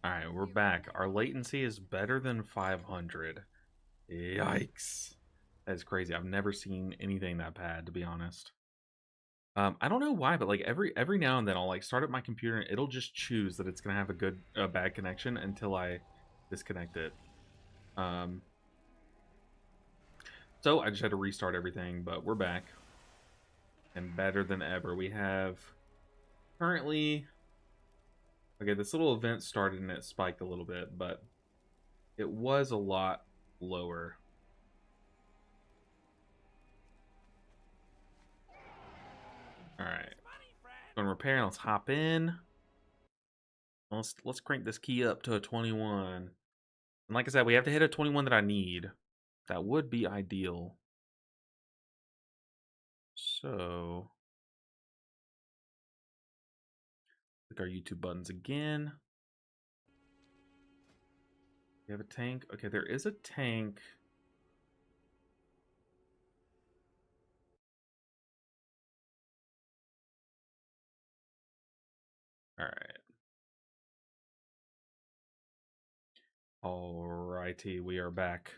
Alright, we're back. Our latency is better than 500. Yikes. That is crazy. I've never seen anything that bad, to be honest. I don't know why, but like every now and then I'll like start up my computer and it'll just choose that it's gonna have a bad connection until I disconnect it. Um, so I just had to restart everything, but we're back. And better than ever. We have currently... Okay, this little event started and it spiked a little bit, but it was a lot lower. Alright. Going to repair, let's hop in. Let's crank this key up to a 21. And like I said, we have to hit a 21 that I need. That would be ideal. So... click our YouTube buttons again. We have a tank. Okay, there is a tank. Alright. Alrighty, we are back.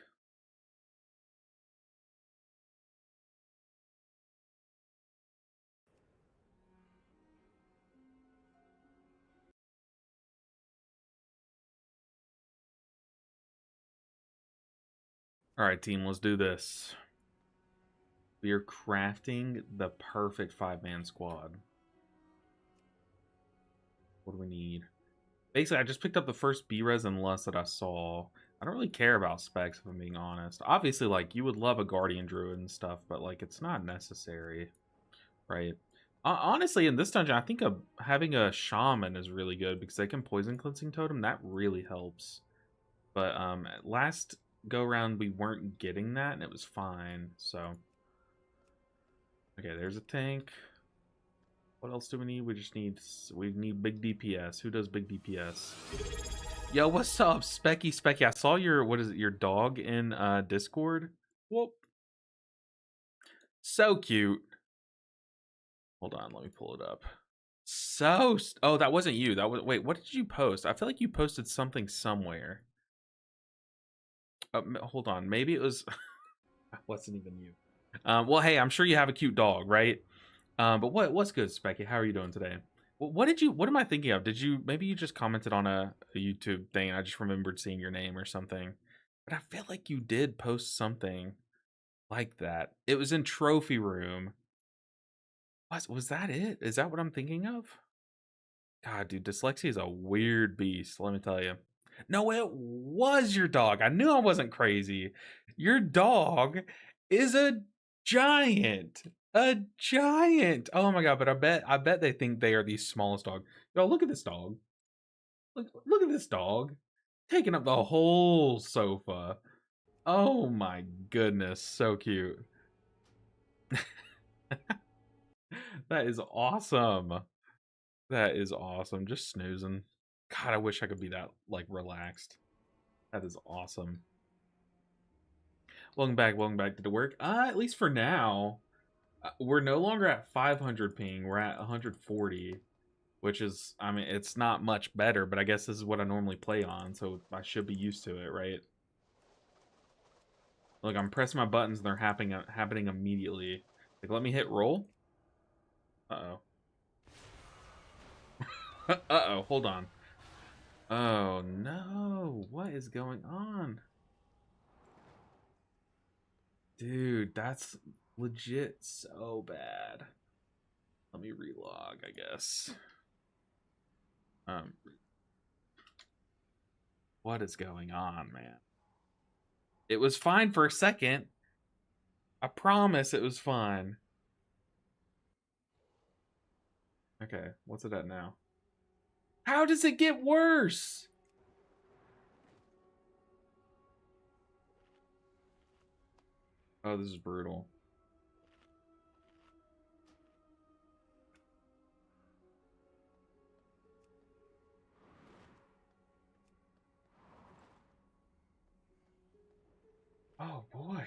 Alright, team, let's do this. We are crafting the perfect 5-man squad. What do we need? Basically, I just picked up the first B-Res and Lust that I saw. I don't really care about specs, if I'm being honest. Obviously, like, you would love a Guardian Druid and stuff, but, like, it's not necessary, right? Honestly, in this dungeon, I think having a Shaman is really good because they can Poison Cleansing Totem. That really helps. But last go-round, we weren't getting that, and it was fine, so... Okay, there's a tank. What else do we need? We need big DPS. Who does big DPS? Yo, what's up, Specky? I saw your dog in Discord. Whoop. So cute. Hold on, let me pull it up. Oh, that wasn't you. Wait, what did you post? I feel like you posted something somewhere. Hold on, maybe it was that wasn't even you. Well, hey, I'm sure you have a cute dog, right? But what's good, Specky? How are you doing today? What am I thinking of? Maybe you just commented on a YouTube thing and I just remembered seeing your name or something. But I feel like you did post something like that. It was in Trophy Room. Was that it? Is that what I'm thinking of? God, dude, dyslexia is a weird beast, let me tell you. No, it was your dog. I knew I wasn't crazy. Your dog is a giant. A giant. Oh my god, but I bet they think they are the smallest dog. Yo, look at this dog. Look at this dog. Taking up the whole sofa. Oh my goodness, so cute. That is awesome. That is awesome. Just snoozing. God, I wish I could be that, like, relaxed. That is awesome. Welcome back to the work. At least for now, we're no longer at 500 ping. We're at 140, which is, I mean, it's not much better, but I guess this is what I normally play on, so I should be used to it, right? Look, I'm pressing my buttons and they're happening immediately. Like, let me hit roll. Uh-oh. Uh-oh, hold on. Oh, no. What is going on? Dude, that's legit so bad. Let me relog, I guess. What is going on, man? It was fine for a second. I promise it was fine. Okay, what's it at now? How does it get worse? Oh, this is brutal. Oh boy.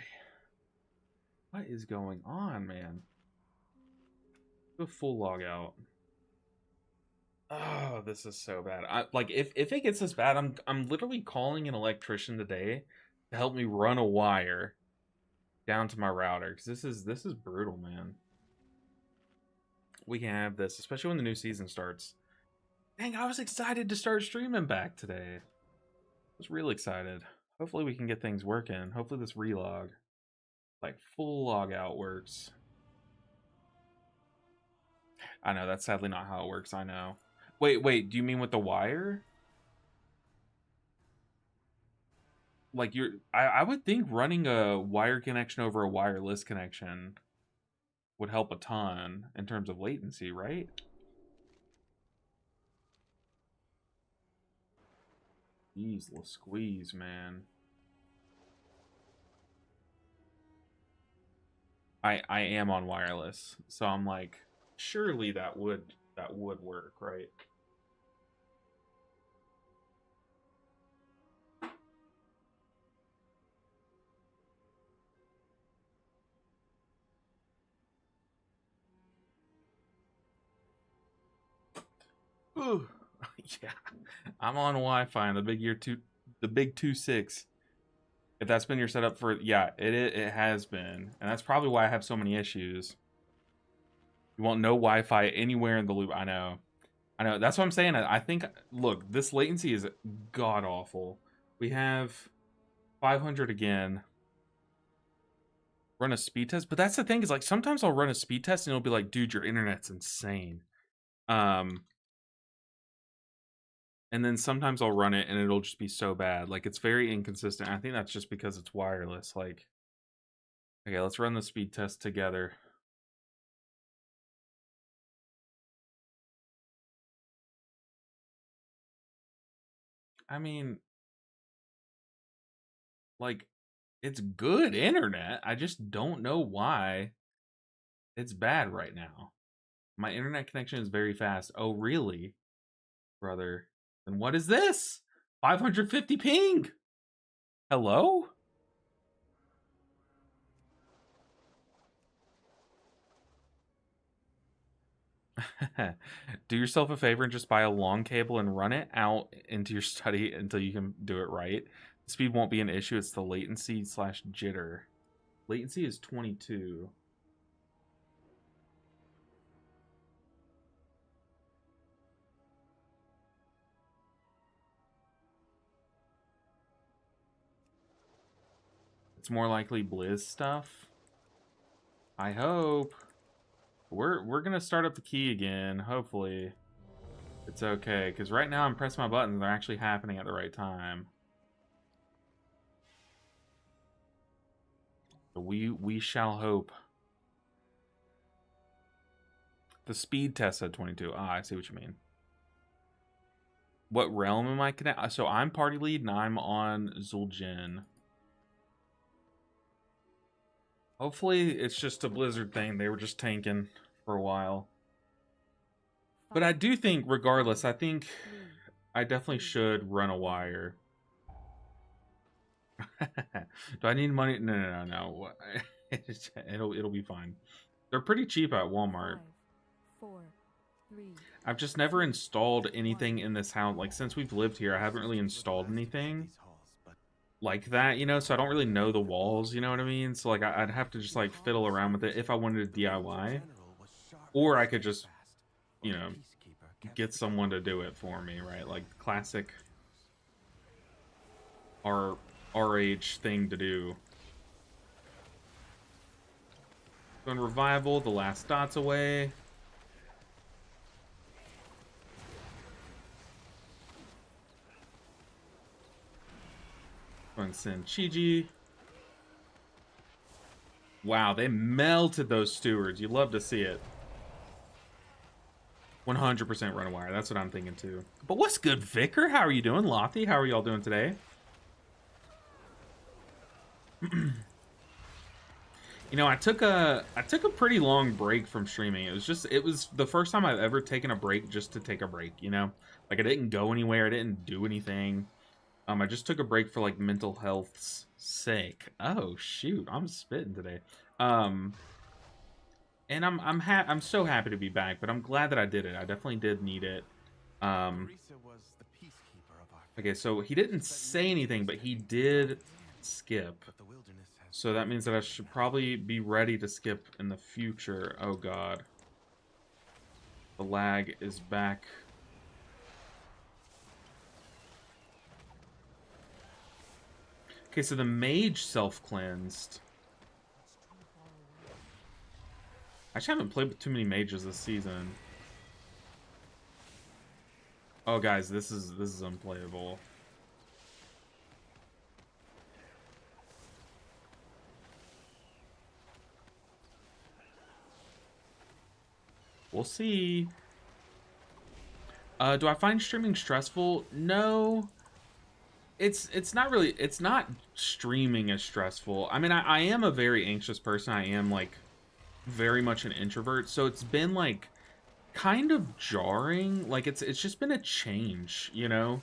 What is going on, man? Do a full log out. Oh, this is so bad. Like if it gets this bad, I'm literally calling an electrician today to help me run a wire down to my router because this is brutal, man. We can have this, especially when the new season starts. Dang, I was excited to start streaming back today. I was real excited. Hopefully we can get things working. Hopefully this relog, like full log out, works. I know that's sadly not how it works. I know. Wait. Do you mean with the wire? Like I would think running a wire connection over a wireless connection would help a ton in terms of latency, right? Jeez, little squeeze, man. I am on wireless, so I'm like, surely that would work, right? Ooh, yeah, I'm on Wi-Fi in the big 2.6. If that's been your setup for, yeah, it has been, and that's probably why I have so many issues. You want no Wi-Fi anywhere in the loop. I know. That's what I'm saying. I think, look, this latency is god awful. We have 500 again. Run a speed test, but that's the thing is like sometimes I'll run a speed test and it'll be like, dude, your internet's insane. And then sometimes I'll run it and it'll just be so bad. Like it's very inconsistent. I think that's just because it's wireless. Like, okay, let's run the speed test together. I mean, like, it's good internet. I just don't know why it's bad right now. My internet connection is very fast. Oh, really, brother? Then what is this? 550 ping. Hello? Do yourself a favor and just buy a long cable and run it out into your study until you can do it right. The speed won't be an issue. It's the latency slash jitter. Latency is 22. It's more likely Blizz stuff. I hope. We're gonna start up the key again. Hopefully it's okay, because right now I'm pressing my buttons and they're actually happening at the right time. So we shall hope. The speed test said 22. Ah, I see what you mean. What realm am I connected? So I'm party lead and I'm on Zul'jin. Hopefully it's just a Blizzard thing. They were just tanking for a while. But I do think, regardless, I think I definitely should run a wire. Do I need money? No. It'll be fine. They're pretty cheap at Walmart. 5, 4, 3. I've just never installed anything in this house. Like, since we've lived here, I haven't really installed anything like that, you know? So I don't really know the walls, you know what I mean? So, like, I'd have to just, like, fiddle around with it if I wanted to DIY. Or I could just, you know, get someone to do it for me, right? Like, classic our age thing to do. Going revival, the last dot's away. Going send Chiji. Wow, they melted those stewards. You love to see it. 100% run a wire. That's what I'm thinking too. But what's good, Vicar? How are you doing? Lothy, how are y'all doing today? You know, I took a pretty long break from streaming. It was the first time I've ever taken a break just to take a break, you know? Like, I didn't go anywhere, I didn't do anything. I just took a break for, like, mental health's sake. Oh shoot, I'm spitting today. And I'm so happy to be back, but I'm glad that I did it. I definitely did need it. Um, okay, so he didn't say anything, but he did skip. So that means that I should probably be ready to skip in the future. Oh god. The lag is back. Okay, so the mage self-cleansed. I actually haven't played with too many mages this season. Oh guys, this is unplayable. We'll see. Do I find streaming stressful? No. It's not really, it's not streaming as stressful. I mean, I am a very anxious person. I am like very much an introvert, so it's been like kind of jarring. Like it's just been a change, you know,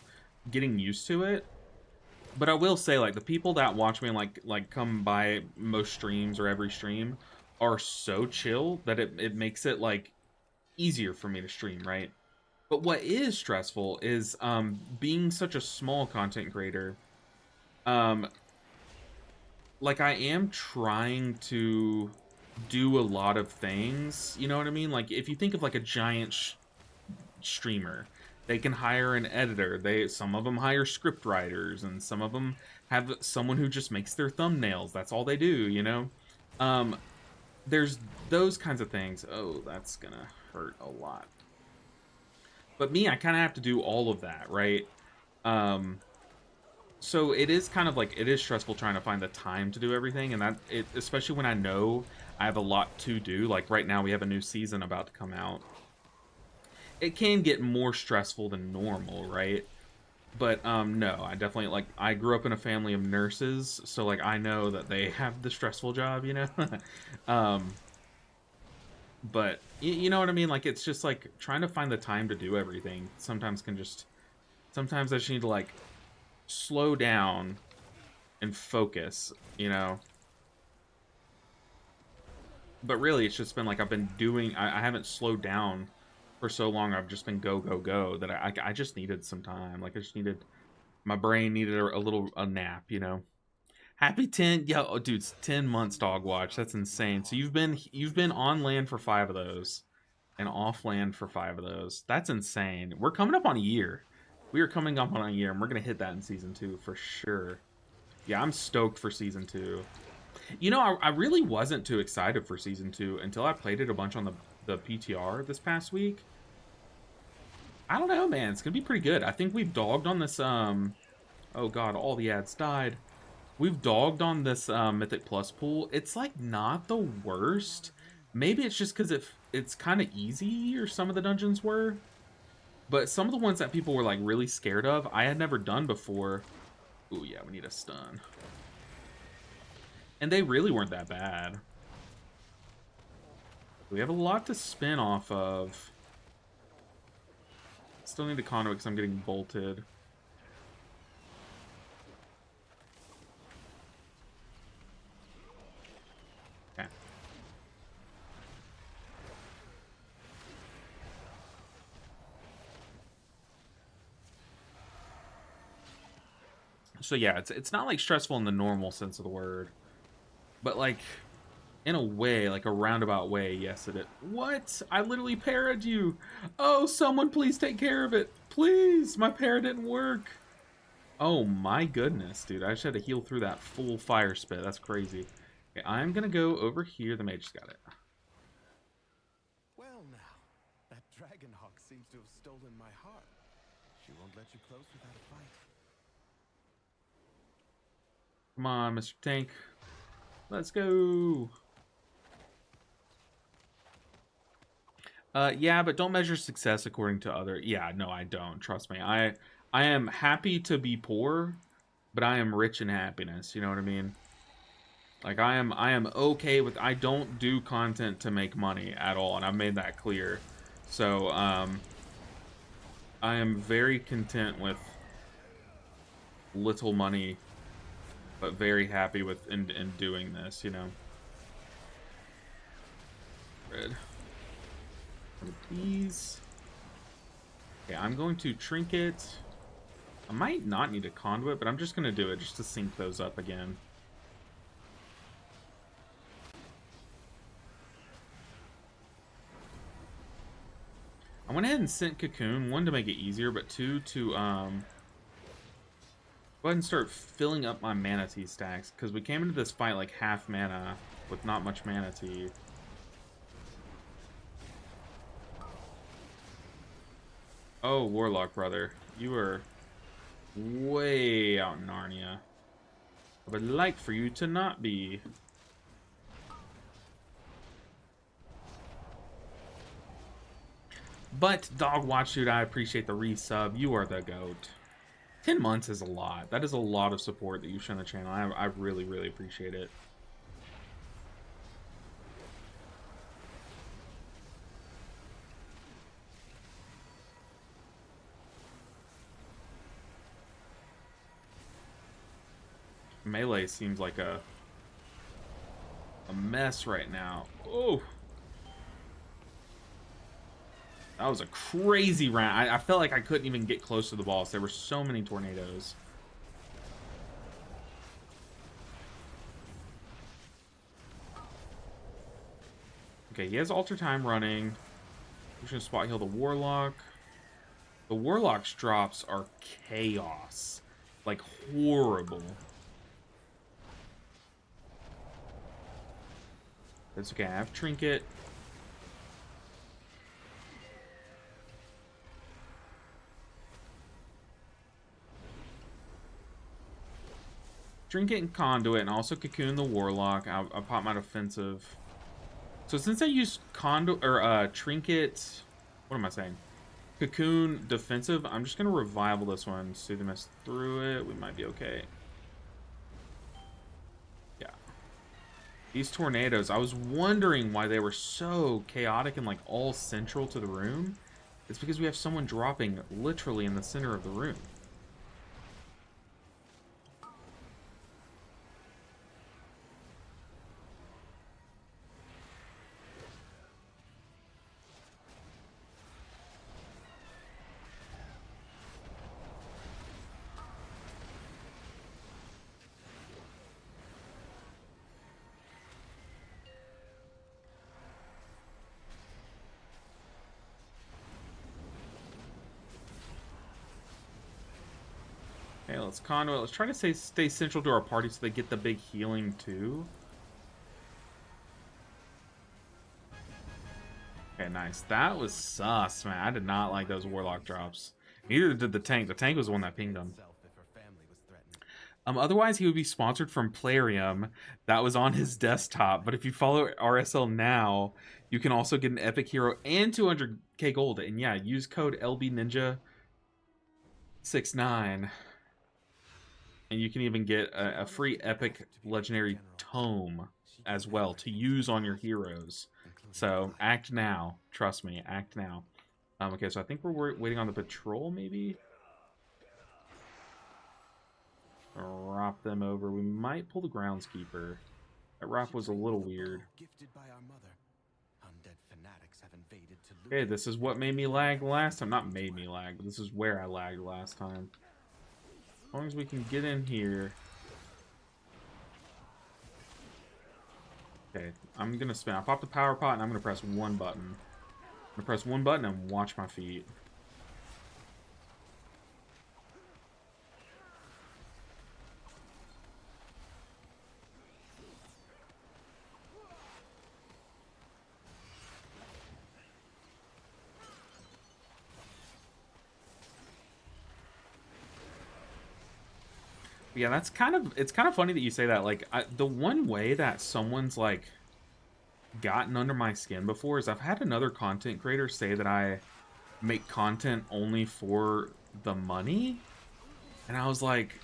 getting used to it. But I will say, like, the people that watch me and like come by most streams or every stream are so chill that it makes it like easier for me to stream, right? But what is stressful is being such a small content creator. Um, like I am trying to do a lot of things, you know what I mean? Like if you think of like a giant streamer, they can hire an editor. Some of them hire script writers, and some of them have someone who just makes their thumbnails. That's all they do, you know? There's those kinds of things. Oh, that's gonna hurt a lot. But me, I kind of have to do all of that, right? So it is kind of like, it is stressful trying to find the time to do everything, and especially when I know I have a lot to do. Like right now we have a new season about to come out. It can get more stressful than normal, right? But no, I definitely, like, I grew up in a family of nurses, so like I know that they have the stressful job, you know? But you know what I mean? Like it's just like trying to find the time to do everything sometimes sometimes I just need to like slow down and focus, you know? But really it's just been like I've been doing, I haven't slowed down for so long. I've just been go go go that I just needed some time. Like I just needed, my brain needed a nap, you know? Happy 10, yo, oh, dude, 10 months dog watch. That's insane. So you've been on land for 5 of those and off land for 5 of those. That's insane. We're coming up on a year. We are coming up on a year, and we're gonna hit that in season 2 for sure. Yeah, I'm stoked for season 2. You know, I really wasn't too excited for season 2 until I played it a bunch on the PTR this past week. I don't know, man. It's gonna be pretty good. I think we've dogged on this. Oh god, all the ads died. We've dogged on this Mythic Plus pool. It's like not the worst. Maybe it's just because it's kind of easy, or some of the dungeons were. But some of the ones that people were like really scared of, I had never done before. Ooh, yeah, we need a stun. And they really weren't that bad. We have a lot to spin off of. Still need a conduit because I'm getting bolted. Okay. So yeah, it's not like stressful in the normal sense of the word. But like, in a way, like a roundabout way, yes it is. What? I literally parried you. Oh, someone please take care of it. Please, my parry didn't work. Oh my goodness, dude. I just had to heal through that full fire spit. That's crazy. Okay, I'm gonna go over here. The mage got it. Well now, that Dragonhawk seems to have stolen my heart. She won't let you close without a fight. Come on, Mr. Tank. Let's go. Yeah, but don't measure success according to other. Yeah, no, I don't. Trust me. I am happy to be poor, but I am rich in happiness. You know what I mean? Like I am okay with. I don't do content to make money at all, and I've made that clear. So I am very content with little money, but very happy with in doing this. You know. Red. These. Okay, I'm going to trinket. I might not need a conduit, but I'm just going to do it just to sync those up again. I went ahead and sent Cocoon, one to make it easier, but two to go ahead and start filling up my Mana Tea stacks, because we came into this fight like half mana with not much Mana Tea. Oh, Warlock brother, you are way out in Narnia. I would like for you to not be. But Dog Watch Dude, I appreciate the resub. You are the GOAT. 10 months is a lot. That is a lot of support that you've shown the channel. I really, really appreciate it. Melee seems like a mess right now. Oh, that was a crazy round. I felt like I couldn't even get close to the boss. There were so many tornadoes. Okay, he has Alter Time running. I'm just gonna spot heal the Warlock. The Warlock's drops are chaos. Like, horrible. That's okay, I have Trinket. Trinket and Conduit, and also Cocoon the Warlock. I'll pop my defensive. So since I used Conduit, or Trinket, what am I saying? Cocoon defensive, I'm just going to revival this one. Soothe the Mist through it. We might be okay. Yeah. These tornadoes, I was wondering why they were so chaotic and like all central to the room. It's because we have someone dropping literally in the center of the room. Okay, let's conduit. Let's try to stay central to our party so they get the big healing too. Okay, nice. That was sus, man. I did not like those Warlock drops. Neither did the tank. The tank was the one that pinged him. Otherwise, he would be sponsored from Plarium. That was on his desktop. But if you follow RSL now, you can also get an Epic Hero and 200k gold. And yeah, use code LBNinja69. And you can even get a free Epic Legendary Tome as well to use on your heroes. So act now. Trust me, act now. Okay, so I think we're waiting on the patrol, maybe? Drop them over. We might pull the groundskeeper. That rock was a little weird. Okay, this is what made me lag last time. Not made me lag, but this is where I lagged last time. As long as we can get in here. Okay, I'm gonna spin. I'll pop the power pot and I'm gonna press one button. I'm gonna press one button and watch my feet. Yeah, it's kind of funny that you say that. Like, the one way that someone's like gotten under my skin before is I've had another content creator say that I make content only for the money, and I was like,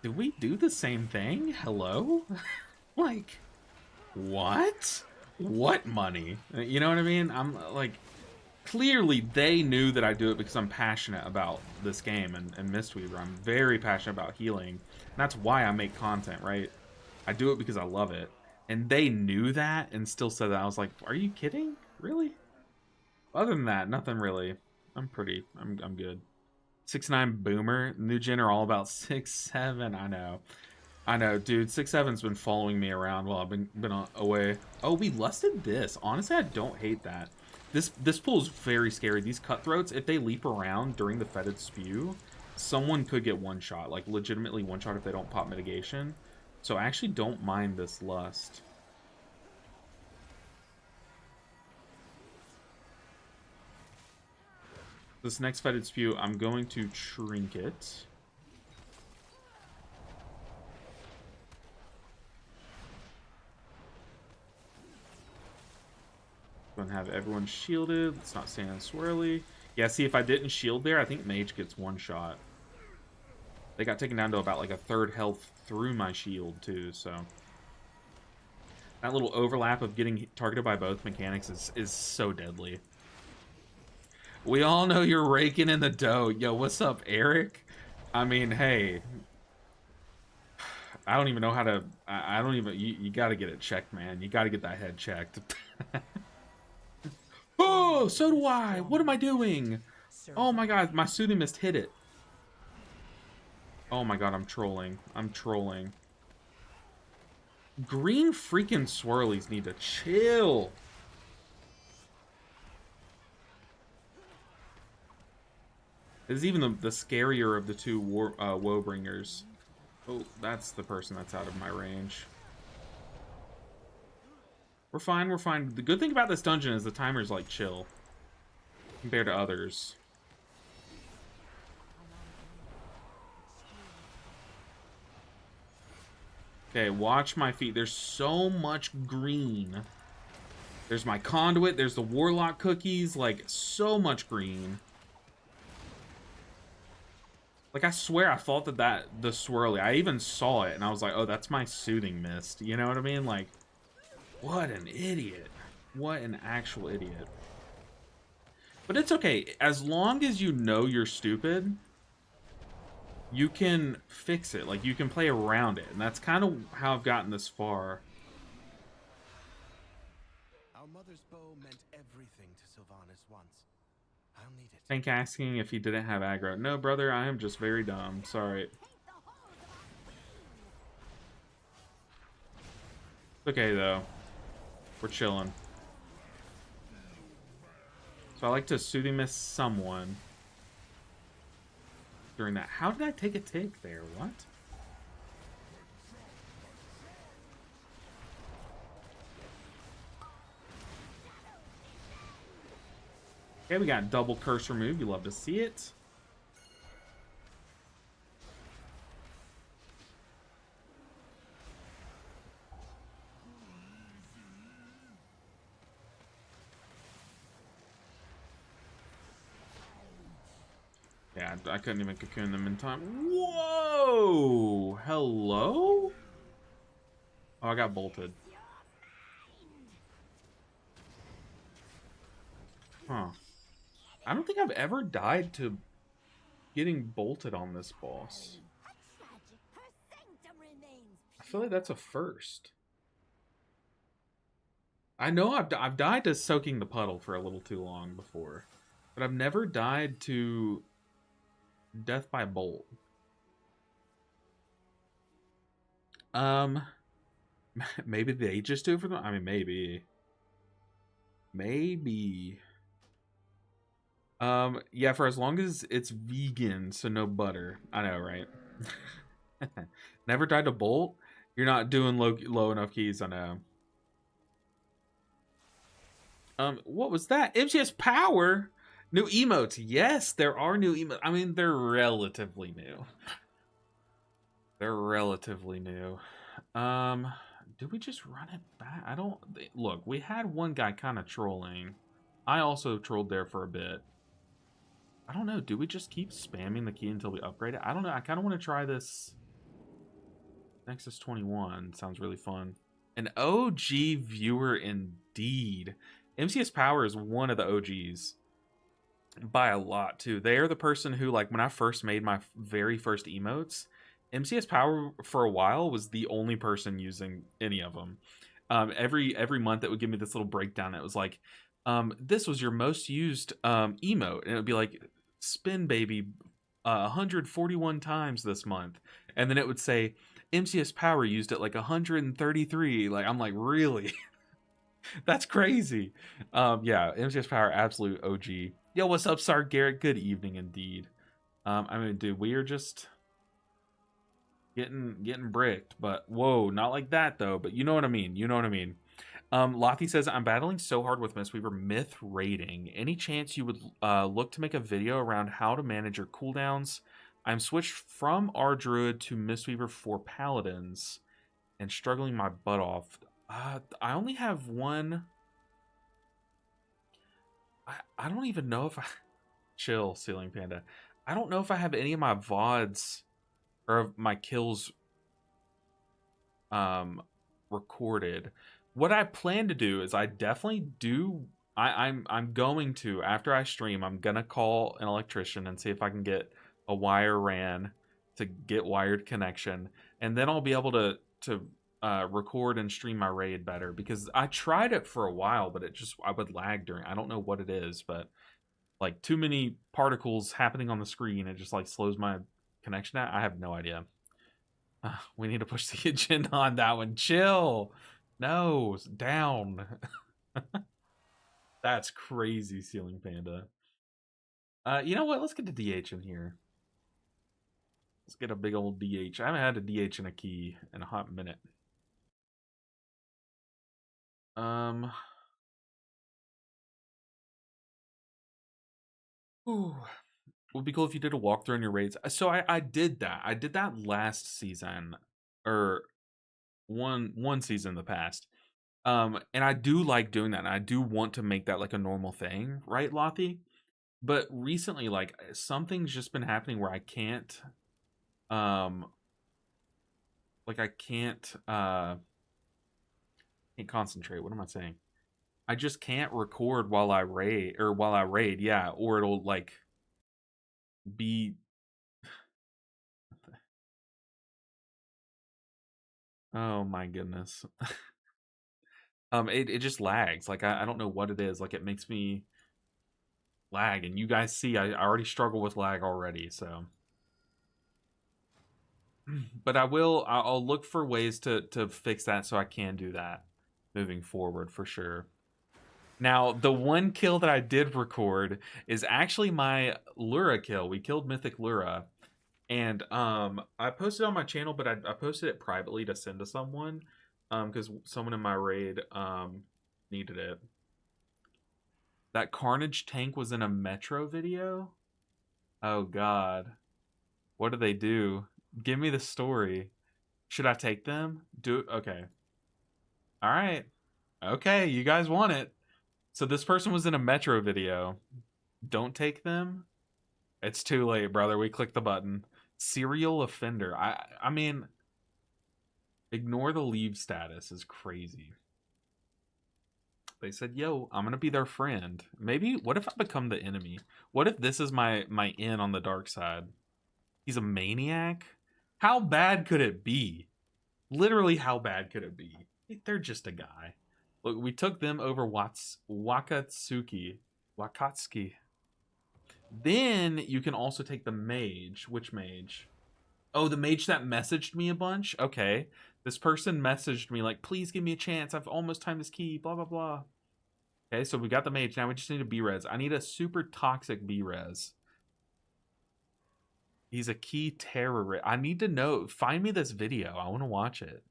did we do the same thing? Hello? Like, what money? You know what I mean? I'm like, clearly they knew that I do it because I'm passionate about this game and Mistweaver. I'm very passionate about healing, and that's why I make content, right? I do it because I love it. And they knew that and still said that. I was like, are you kidding? Really? Other than that, nothing really. I'm good. 6'9" boomer. New gen are all about 6'7". I know, dude. 6'7's been following me around while I've been away. Oh, we lusted this. Honestly, I don't hate that. This pool is very scary. These cutthroats, if they leap around during the fetid spew, someone could get one shot. Like, legitimately one shot if they don't pop mitigation. So I actually don't mind this lust. This next fetid spew, I'm going to trinket. Going to have everyone shielded. Let's not stand swirly. Yeah, see, if I didn't shield there, I think mage gets one shot. They got taken down to about like a third health through my shield too, so that little overlap of getting targeted by both mechanics is so deadly. We all know you're raking in the dough. Yo, what's up, Eric? I mean, hey. I don't even know how to... I don't even... You gotta get it checked, man. You gotta get that head checked. Oh, so do I! What am I doing? Oh my god, my Soothing Mist hit it. Oh my god, I'm trolling. I'm trolling. Green freaking swirlies need to chill. This is even the scarier of the two Woebringers. Oh, that's the person that's out of my range. We're fine, we're fine. The good thing about this dungeon is the timer's like chill compared to others. Okay, watch my feet. There's so much green. There's my conduit, there's the warlock cookies, like so much green. Like, I swear I thought that the swirly, I even saw it, and I was like, oh, that's my Soothing Mist. You know what I mean? Like, what an idiot. What an actual idiot. But it's okay. As long as you know you're stupid, you can fix it. Like, you can play around it. And that's kind of how I've gotten this far. Our mother's bow meant everything to Sylvanas once. I'll need it. Tank asking if he didn't have aggro. No, brother, I am just very dumb. Sorry. It's okay, though. We're chilling. So I like to Soothing Mist someone during that. How did I take a tick there? What? Okay, we got double curse remove. You love to see it. Yeah, I couldn't even cocoon them in time. Whoa! Hello? Oh, I got bolted. Huh. I don't think I've ever died to getting bolted on this boss. I feel like that's a first. I know I've died to soaking the puddle for a little too long before, but I've never died to death by bolt. Maybe they just do it for them. I mean, maybe. Yeah, for as long as it's vegan, so no butter. I know, right? Never died to bolt? You're not doing low enough keys, I know. What was that? MGS Power? New emotes. Yes, there are new emotes. I mean, they're relatively new. They're relatively new. Did we just run it back? I don't... Look, we had one guy kind of trolling. I also trolled there for a bit. I don't know. Do we just keep spamming the key until we upgrade it? I don't know. I kind of want to try this. Nexus 21 sounds really fun. An OG viewer indeed. MCS Power is one of the OGs. By a lot, too. They are the person who, like, when I first made my very first emotes, MCS Power, for a while, was the only person using any of them. Every month, it would give me this little breakdown. It was like, This was your most used emote, and it would be like spin baby 141 times this month, and then it would say MCS Power used it like 133. Like I'm like, really? That's crazy. Yeah, MCS Power, absolute OG. Yo, what's up, Sar Garrett? Good evening indeed. I mean, dude, we are just getting bricked, but whoa, not like that though. But you know what I mean. You know what I mean. Lottie says, I'm battling so hard with Mistweaver myth rating. Any chance you would look to make a video around how to manage your cooldowns? I'm switched from our druid to Mistweaver for paladins and struggling my butt off. I only have one. I don't even know if I chill, Ceiling Panda. I don't know if I have any of my VODs or my kills recorded. What I plan to do is I definitely do. I'm going to, after I stream, I'm gonna call an electrician and see if I can get a wire ran to get wired connection, and then I'll be able to record and stream my raid better, because I tried it for a while, but I would lag during. I don't know what it is, but like too many particles happening on the screen, it just like slows my connection out. I have no idea. We need to push the agenda on that one. Chill. No, down. That's crazy, Ceiling Panda. You know what? Let's get the DH in here. Let's get a big old DH. I haven't had a DH in a key in a hot minute. Ooh. Would be cool if you did a walkthrough on your raids. So I did that. I did that last season, or one season in the past. And I do like doing that. And I do want to make that like a normal thing, right, Lottie? But recently, like something's just been happening where I can't, like I can't concentrate. What am I saying? I just can't record while I raid, yeah, or it'll like be. Oh my goodness. It just lags. Like I don't know what it is. Like it makes me lag, and you guys see I already struggle with lag already, so. But I'll look for ways to fix that so I can do that moving forward for sure. Now, the one kill that I did record is actually my Lura kill. We killed Mythic Lura. And I posted on my channel, but I posted it privately to send to someone, because someone in my raid needed it. That Carnage tank was in a Metro video? Oh god. What did they do? Give me the story. Should I take them? Okay. All right. Okay, you guys want it. So this person was in a Metro video. Don't take them? It's too late, brother. We clicked the button. Serial offender. I mean, ignore the leave status is crazy. They said, "Yo, I'm gonna be their friend." Maybe. What if I become the enemy? What if this is my in on the dark side? He's a maniac. How bad could it be? Literally, how bad could it be? They're just a guy. Look, we took them over Wakatsuki. Then you can also take the mage. Which mage? Oh, the mage that messaged me a bunch? Okay. This person messaged me like, please give me a chance. I've almost timed this key. Blah, blah, blah. Okay, so we got the mage. Now we just need a B-res. I need a super toxic B-res. He's a key terrorist. I need to know. Find me this video. I want to watch it.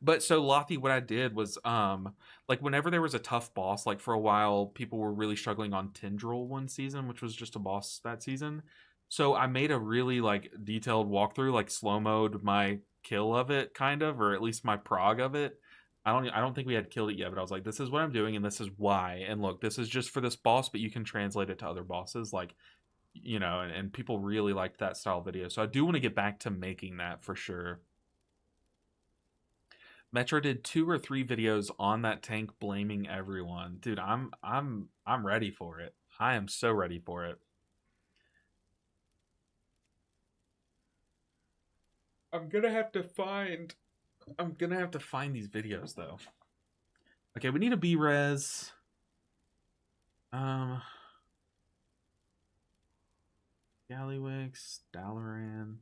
But so Lottie, what I did was like whenever there was a tough boss, like for a while people were really struggling on Tendril one season, which was just a boss that season. So I made a really like detailed walkthrough, like slow mode my kill of it kind of, or at least my prog of it. I don't think we had killed it yet, but I was like, this is what I'm doing and this is why. And look, this is just for this boss, but you can translate it to other bosses, like and people really liked that style video. So I do want to get back to making that for sure. Metro did 2 or 3 videos on that tank blaming everyone. Dude, I'm ready for it. I am so ready for it. I'm gonna have to find these videos though. Okay, we need a B-res. Um, Gallywix, Dalaran,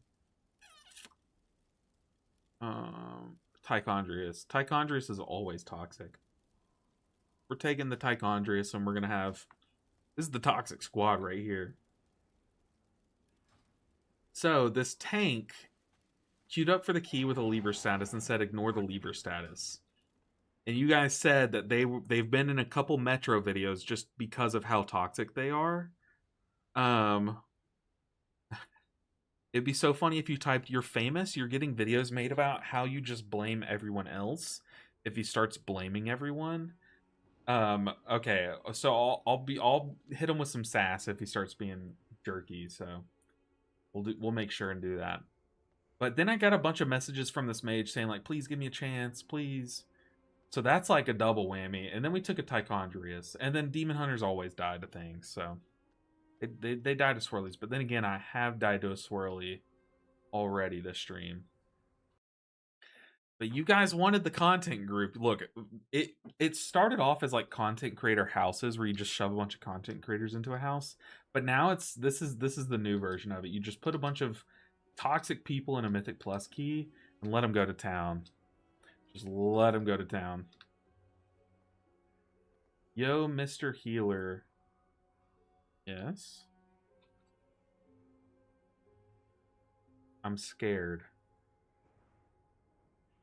Tichondrius. Tichondrius is always toxic. We're taking the Tichondrius and we're gonna have, this is the toxic squad right here. So this tank queued up for the key with a lever status and said ignore the lever status. And you guys said that they've been in a couple Metro videos just because of how toxic they are. Um, it'd be so funny if you typed "you're famous." You're getting videos made about how you just blame everyone else. If he starts blaming everyone, okay, so I'll hit him with some sass if he starts being jerky. So we'll make sure and do that. But then I got a bunch of messages from this mage saying like, "Please give me a chance, please." So that's like a double whammy. And then we took a Tichondrius. And then Demon Hunters always die to things. So they die to Swirlies. But then again, I have died to a Swirly already this stream. But you guys wanted the content group. Look, it started off as like content creator houses where you just shove a bunch of content creators into a house. But now this is the new version of it. You just put a bunch of toxic people in a Mythic Plus key and let them go to town. Just let him go to town. Yo, Mr. Healer. Yes? I'm scared.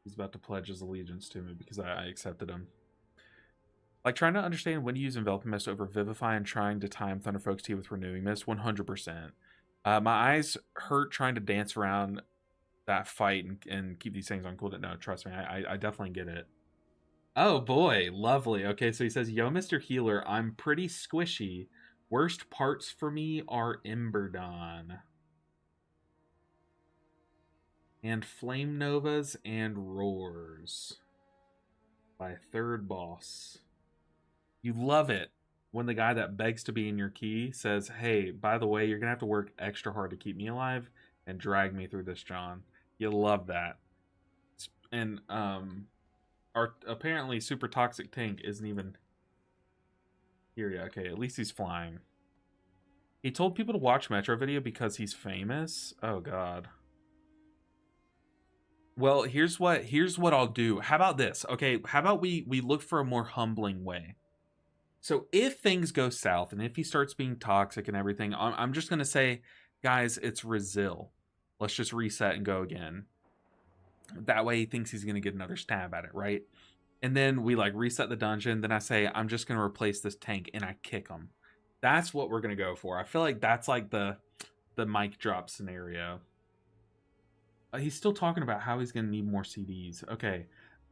He's about to pledge his allegiance to me because I accepted him. Like, trying to understand when to use Enveloping Mist over Vivify and trying to time Thunderfolk's Tea with Renewing Mist, 100%. My eyes hurt trying to dance around that fight and keep these things on cooldown. No, trust me, I definitely get it. Oh boy, lovely. Okay, so he says, "Yo, Mr. Healer, I'm pretty squishy. Worst parts for me are Emberdon and Flame Novas and Roars by third boss." You love it when the guy that begs to be in your key says, "Hey, by the way, you're gonna have to work extra hard to keep me alive and drag me through this, John." You love that. And our apparently super toxic tank isn't even here yet. Okay, at least he's flying. He told people to watch Metro video because he's famous. Oh god. Well, here's what I'll do. How about this? Okay, how about we look for a more humbling way. So if things go south and if he starts being toxic and everything, I'm just gonna say, guys, it's Rezil. Let's just reset and go again. That way he thinks he's gonna get another stab at it, right? And then we like reset the dungeon. Then I say, I'm just gonna replace this tank, and I kick him. That's what we're gonna go for. I feel like that's like the mic drop scenario. He's still talking about how he's gonna need more CDs. Okay,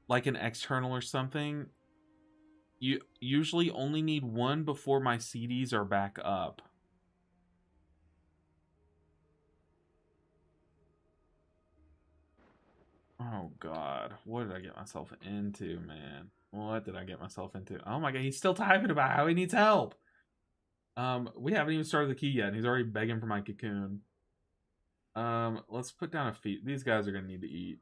like an external or something. You usually only need one before my CDs are back up. Oh god, what did I get myself into, man? What did I get myself into? Oh my god, he's still typing about how he needs help. We haven't even started the key yet, and he's already begging for my cocoon. Let's put down a feet. These guys are gonna need to eat.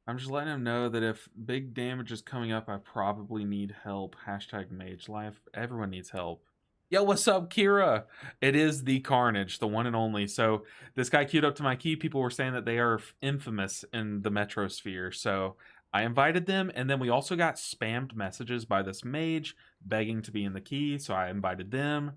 I'm just letting him know that if big damage is coming up, I probably need help. Hashtag mage life. Everyone needs help. Yo, what's up, Kira? It is the Carnage, the one and only. So this guy queued up to my key. People were saying that they are infamous in the Metrosphere. So I invited them, and then we also got spammed messages by this mage begging to be in the key. So I invited them.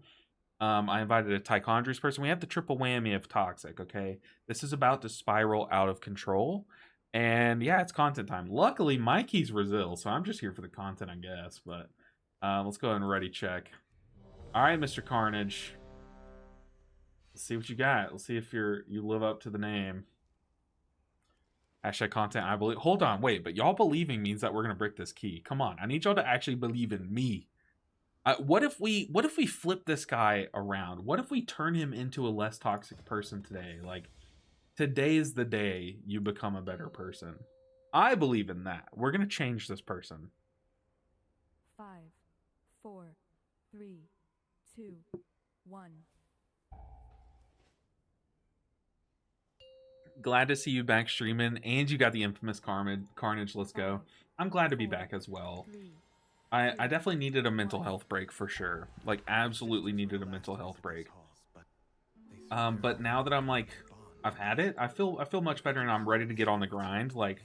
I invited a Tichondrius person. We have the triple whammy of toxic, okay? This is about to spiral out of control. And yeah, it's content time. Luckily, my key's Rezil, so I'm just here for the content, I guess. But let's go ahead and ready check. All right, Mr. Carnage. Let's see what you got. Let's see if you live up to the name. Hashtag content, I believe. Hold on, wait, but y'all believing means that we're gonna break this key. Come on, I need y'all to actually believe in me. What if we flip this guy around? What if we turn him into a less toxic person today? Like, today is the day you become a better person. I believe in that. We're gonna change this person. 5, 4, 3, 2, 1. Glad to see you back streaming, and you got the infamous Carnage. Let's go. I'm glad to be back as well. 3, I definitely needed a mental health break for sure. Like, absolutely needed a mental health break. But now that I'm like, I've had it, I feel much better, and I'm ready to get on the grind. Like,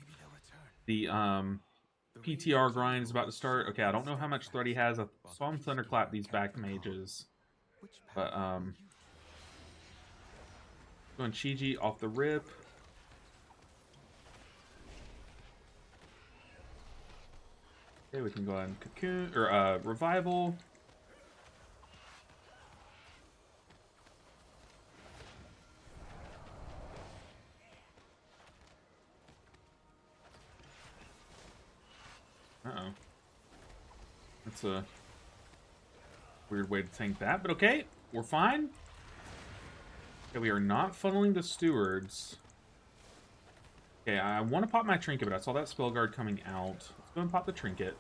the PTR grind is about to start. Okay, I don't know how much threat he has. I saw him thunderclap these back mages, but going Chi off the rip. Okay, we can go ahead and cocoon or revival. Uh-oh. That's a weird way to tank that, but okay, we're fine. Okay, we are not funneling the stewards. Okay, I want to pop my trinket, but I saw that spell guard coming out. Let's go and pop the trinket.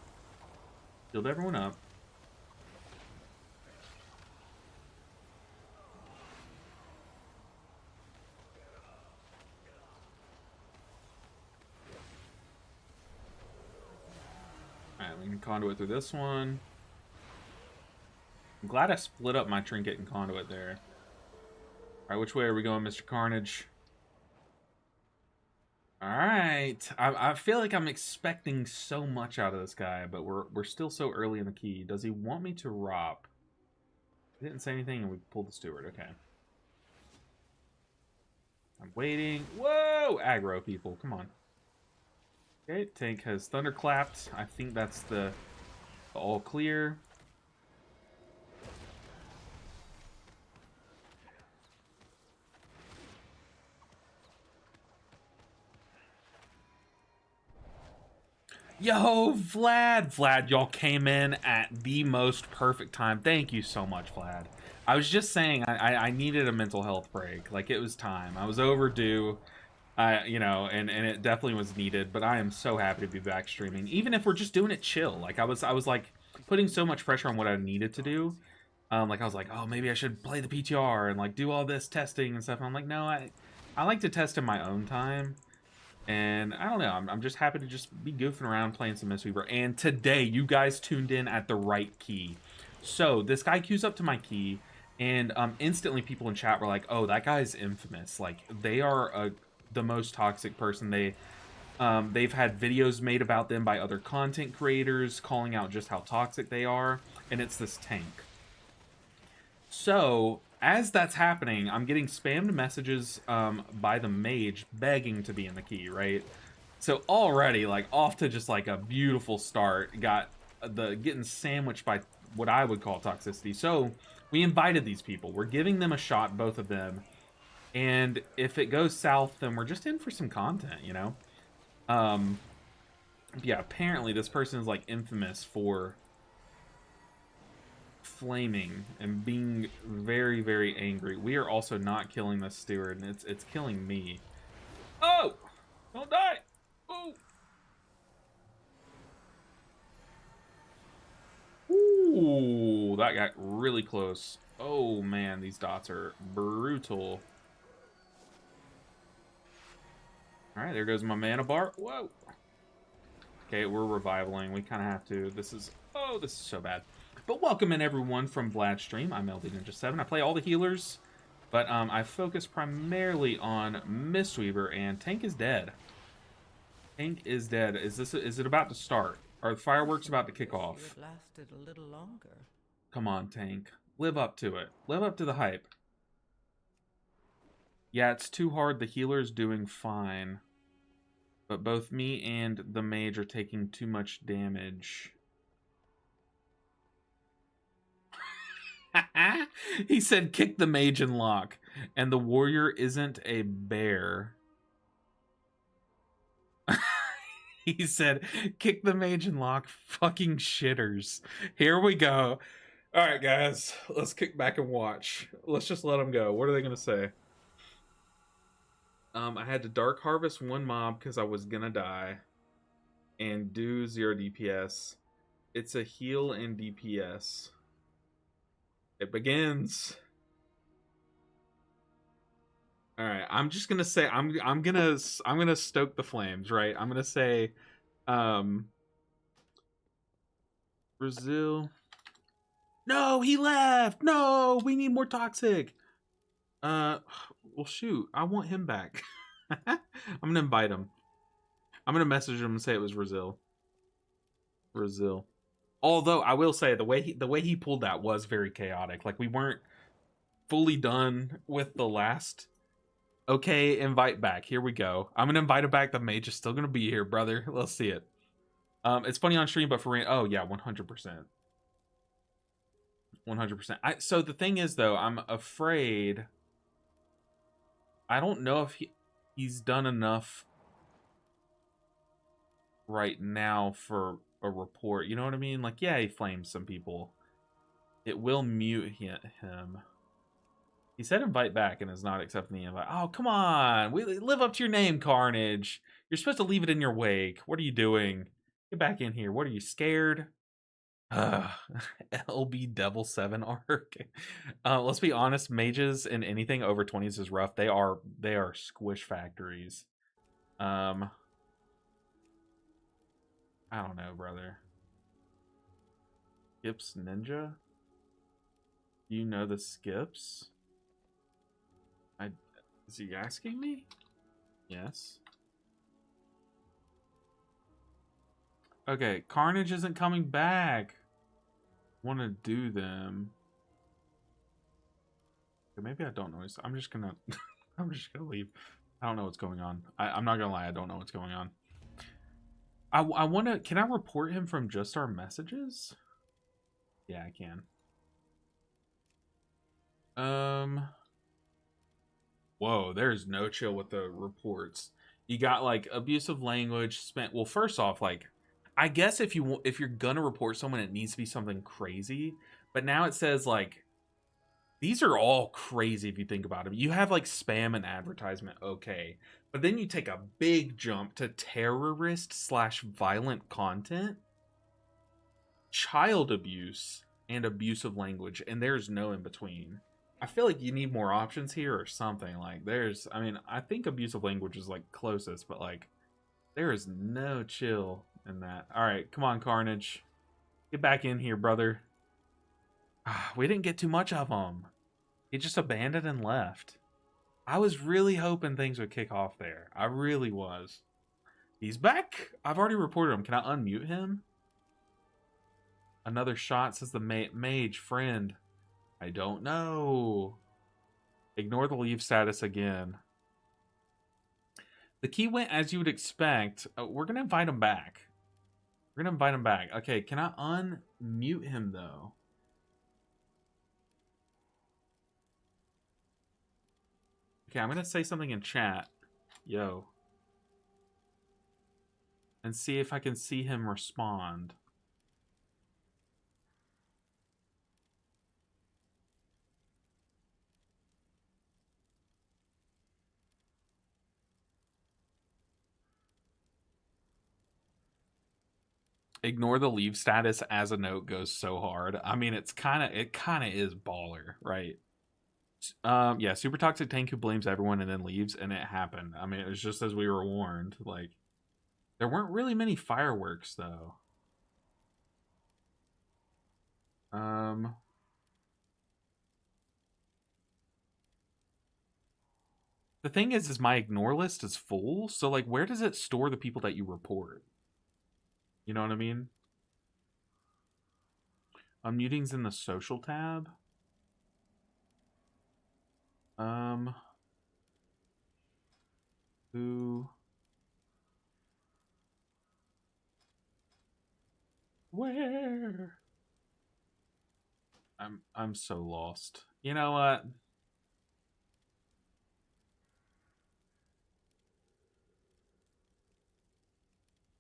Healed everyone up. Alright, we can conduit through this one. I'm glad I split up my trinket and conduit there. Alright, which way are we going, Mr. Carnage? Alright. I feel like I'm expecting so much out of this guy, but we're still so early in the key. Does he want me to ROP? He didn't say anything, and we pulled the steward. Okay. I'm waiting. Whoa! Aggro, people. Come on. Okay, tank has thunderclapped. I think that's the all clear. Yo, Vlad, y'all came in at the most perfect time. Thank you so much, Vlad. I was just saying I needed a mental health break. Like, it was time. I was overdue. You know, and it definitely was needed, but I am so happy to be back streaming. Even if we're just doing it chill. Like, I was like putting so much pressure on what I needed to do. Like, I was like, oh, maybe I should play the PTR and like do all this testing and stuff. And I'm like, no, I like to test in my own time. And I don't know, I'm just happy to just be goofing around playing some Mistweaver. And today, you guys tuned in at the right key. So, this guy queues up to my key, and instantly people in chat were like, oh, that guy's infamous. Like, they are the most toxic person. They've had videos made about them by other content creators, calling out just how toxic they are, and it's this tank. So, as that's happening, I'm getting spammed messages by the mage begging to be in the key, right? So already, like, off to just like a beautiful start. Got getting sandwiched by what I would call toxicity. So we invited these people. We're giving them a shot, both of them. And if it goes south, then we're just in for some content, you know? Yeah, apparently this person is like infamous for flaming and being very, very angry. We are also not killing the steward, and it's killing me. Oh! Don't die! Oh! Ooh, that got really close. Oh man, these dots are brutal. Alright, there goes my mana bar. Whoa! Okay, we're revivaling. We kind of have to. This is so bad. But welcome in everyone from Vlad Stream. I'm LD Ninja 7. I play all the healers, but I focus primarily on Mistweaver, and Tank is dead. Tank is dead. Is it about to start? Are the fireworks about to kick off? It lasted a little longer. Come on, Tank. Live up to it. Live up to the hype. Yeah, it's too hard. The healer's doing fine. But both me and the mage are taking too much damage. He said kick the mage and lock. And the warrior isn't a bear. He said kick the mage and lock. Fucking shitters. Here we go. Alright guys, let's kick back and watch. Let's just let them go. What are they going to say? I had to dark harvest one mob because I was gonna die. And do 0 DPS. It's a heal and DPS. It begins. All right, I'm just gonna say I'm gonna stoke the flames, right? I'm gonna say, um, Brazil. No, he left. No, we need more toxic. Uh, well, shoot, I want him back. I'm gonna invite him. I'm gonna message him and say it was Brazil. Brazil. Although I will say the way he pulled that was very chaotic. Like we weren't fully done with the last. Okay, invite back. Here we go. I'm gonna invite him back. The mage is still gonna be here, brother. Let's see it. It's funny on stream, but for real. Oh yeah, 100%. 100%. So the thing is though, I'm afraid. I don't know if he's done enough right now for a report. You know what I mean? Like, yeah, he flames some people. It will mute him. He said invite back and is not accepting the invite. Oh, come on. We live up to your name, Carnage. You're supposed to leave it in your wake. What are you doing? Get back in here. What are you, scared? LB Devil 7 arc. Let's be honest, mages in anything over 20s is rough. They are squish factories. I don't know, brother. Skips Ninja? You know the skips? Is he asking me? Yes. Okay, Carnage isn't coming back. Want to do them? Okay, maybe I don't know. I'm just gonna, I'm just gonna leave. I don't know what's going on. I'm not gonna lie. I don't know what's going on. I want to. Can I report him from just our messages? Yeah, I can. Whoa, there's no chill with the reports. You got like abusive language spent. Well, first off, like, I guess if you're gonna report someone, it needs to be something crazy. But now it says like these are all crazy if you think about them. You have like spam and advertisement, okay, but then you take a big jump to terrorist/violent content, child abuse, and abusive language, and there's no in between. I feel like you need more options here or something. Like I mean, I think abusive language is like closest, but like there is no chill in that. All right, come on, Carnage. Get back in here, brother. We didn't get too much of him. He just abandoned and left. I was really hoping things would kick off there. I really was. He's back. I've already reported him. Can I unmute him? Another shot, says the mage friend. I don't know. Ignore the leave status again. The key went as you would expect. We're going to invite him back. We're going to invite him back. Okay, can I unmute him, though? Okay, I'm going to say something in chat. Yo. And see if I can see him respond. Ignore the leave status as a note goes so hard. I mean, it kind of is baller, right? Yeah, super toxic tank who blames everyone and then leaves, and it happened. I mean, it was just as we were warned. Like, there weren't really many fireworks though. The thing is my ignore list is full, so like, where does it store the people that you report? You know what I mean? Unmuting's in the social tab. Who? Where? I'm so lost. You know what?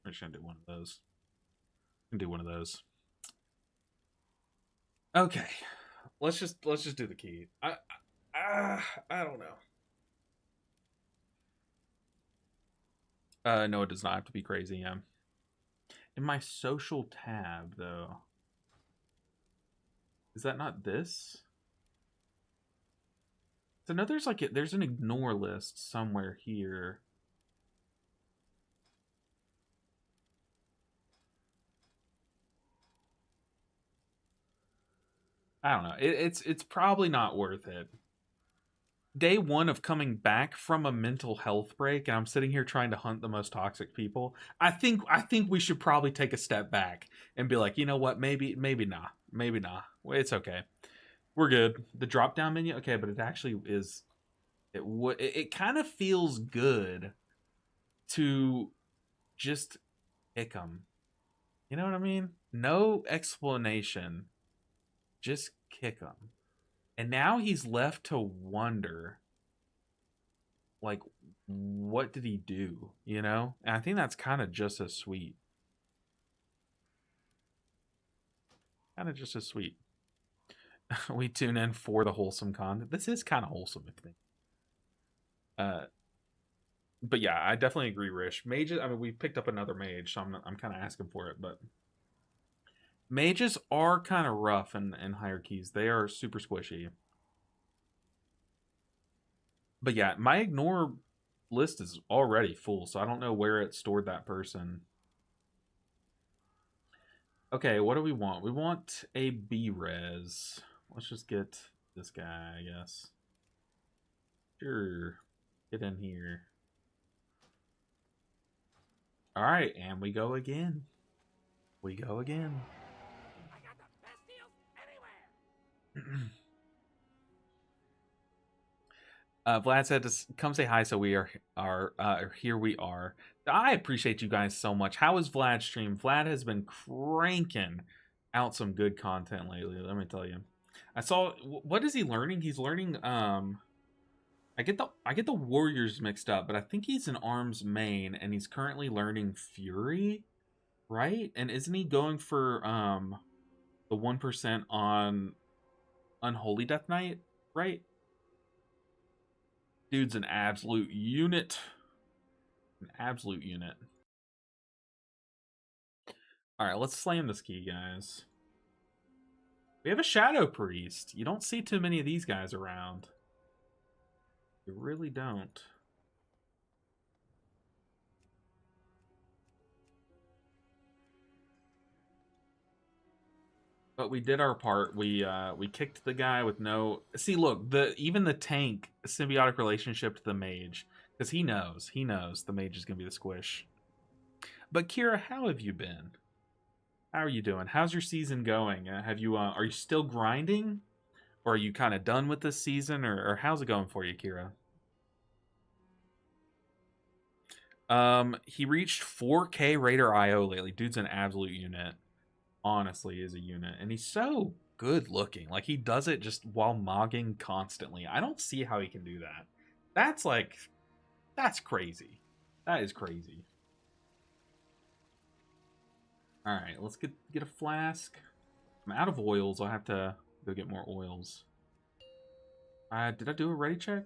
I'm just gonna do one of those. I'm gonna do one of those. Okay, let's just do the key. I don't know. No, it does not have to be crazy. Yeah. In my social tab, though, is that not this? So I know there's like there's an ignore list somewhere here. I don't know. It's probably not worth it. Day one of coming back from a mental health break, and I'm sitting here trying to hunt the most toxic people. I think we should probably take a step back and be like, you know what? Maybe nah, maybe nah. It's okay. We're good. The drop down menu, okay, but it actually is. It kind of feels good to just pick them. You know what I mean? No explanation, just kick them. And now he's left to wonder, like, what did he do? You know? And I think that's kind of just as sweet. Kind of just as sweet. We tune in for the wholesome content. This is kind of wholesome, I think. But yeah, I definitely agree, Rish. Mages, I mean, we picked up another mage, so I'm kind of asking for it, but mages are kind of rough in hierarchies. They are super squishy. But yeah, my ignore list is already full, so I don't know where it stored that person. Okay, what do we want? We want a B-res. Let's just get this guy, I guess. Sure. Get in here. Alright, and we go again. We go again. I got the best deals anywhere. Vlad said to come say hi, so we are here we are. I appreciate you guys so much. How is Vlad's stream? Vlad has been cranking out some good content lately, let me tell you. I saw, what is he learning? He's learning I get the warriors mixed up, but I think he's an arms main and he's currently learning fury, right? And isn't he going for the 1% on unholy death knight, right? Dude's an absolute unit. An absolute unit. Alright, let's slam this key, guys. We have a Shadow Priest. You don't see too many of these guys around. You really don't. But we did our part. We kicked the guy with no. See, look, even the tank symbiotic relationship to the mage, because he knows the mage is gonna be the squish. But Kira, how have you been? How are you doing? How's your season going? Have you are you still grinding, or are you kind of done with this season, or how's it going for you, Kira? He reached 4K Raider IO lately. Dude's an absolute unit. Honestly, is a unit, and he's so good looking. Like, he does it just while mogging constantly. I don't see how he can do that. That's crazy. That is crazy. All right, let's get a flask. I'm out of oils. I'll have to go get more oils. Did I do a ready check?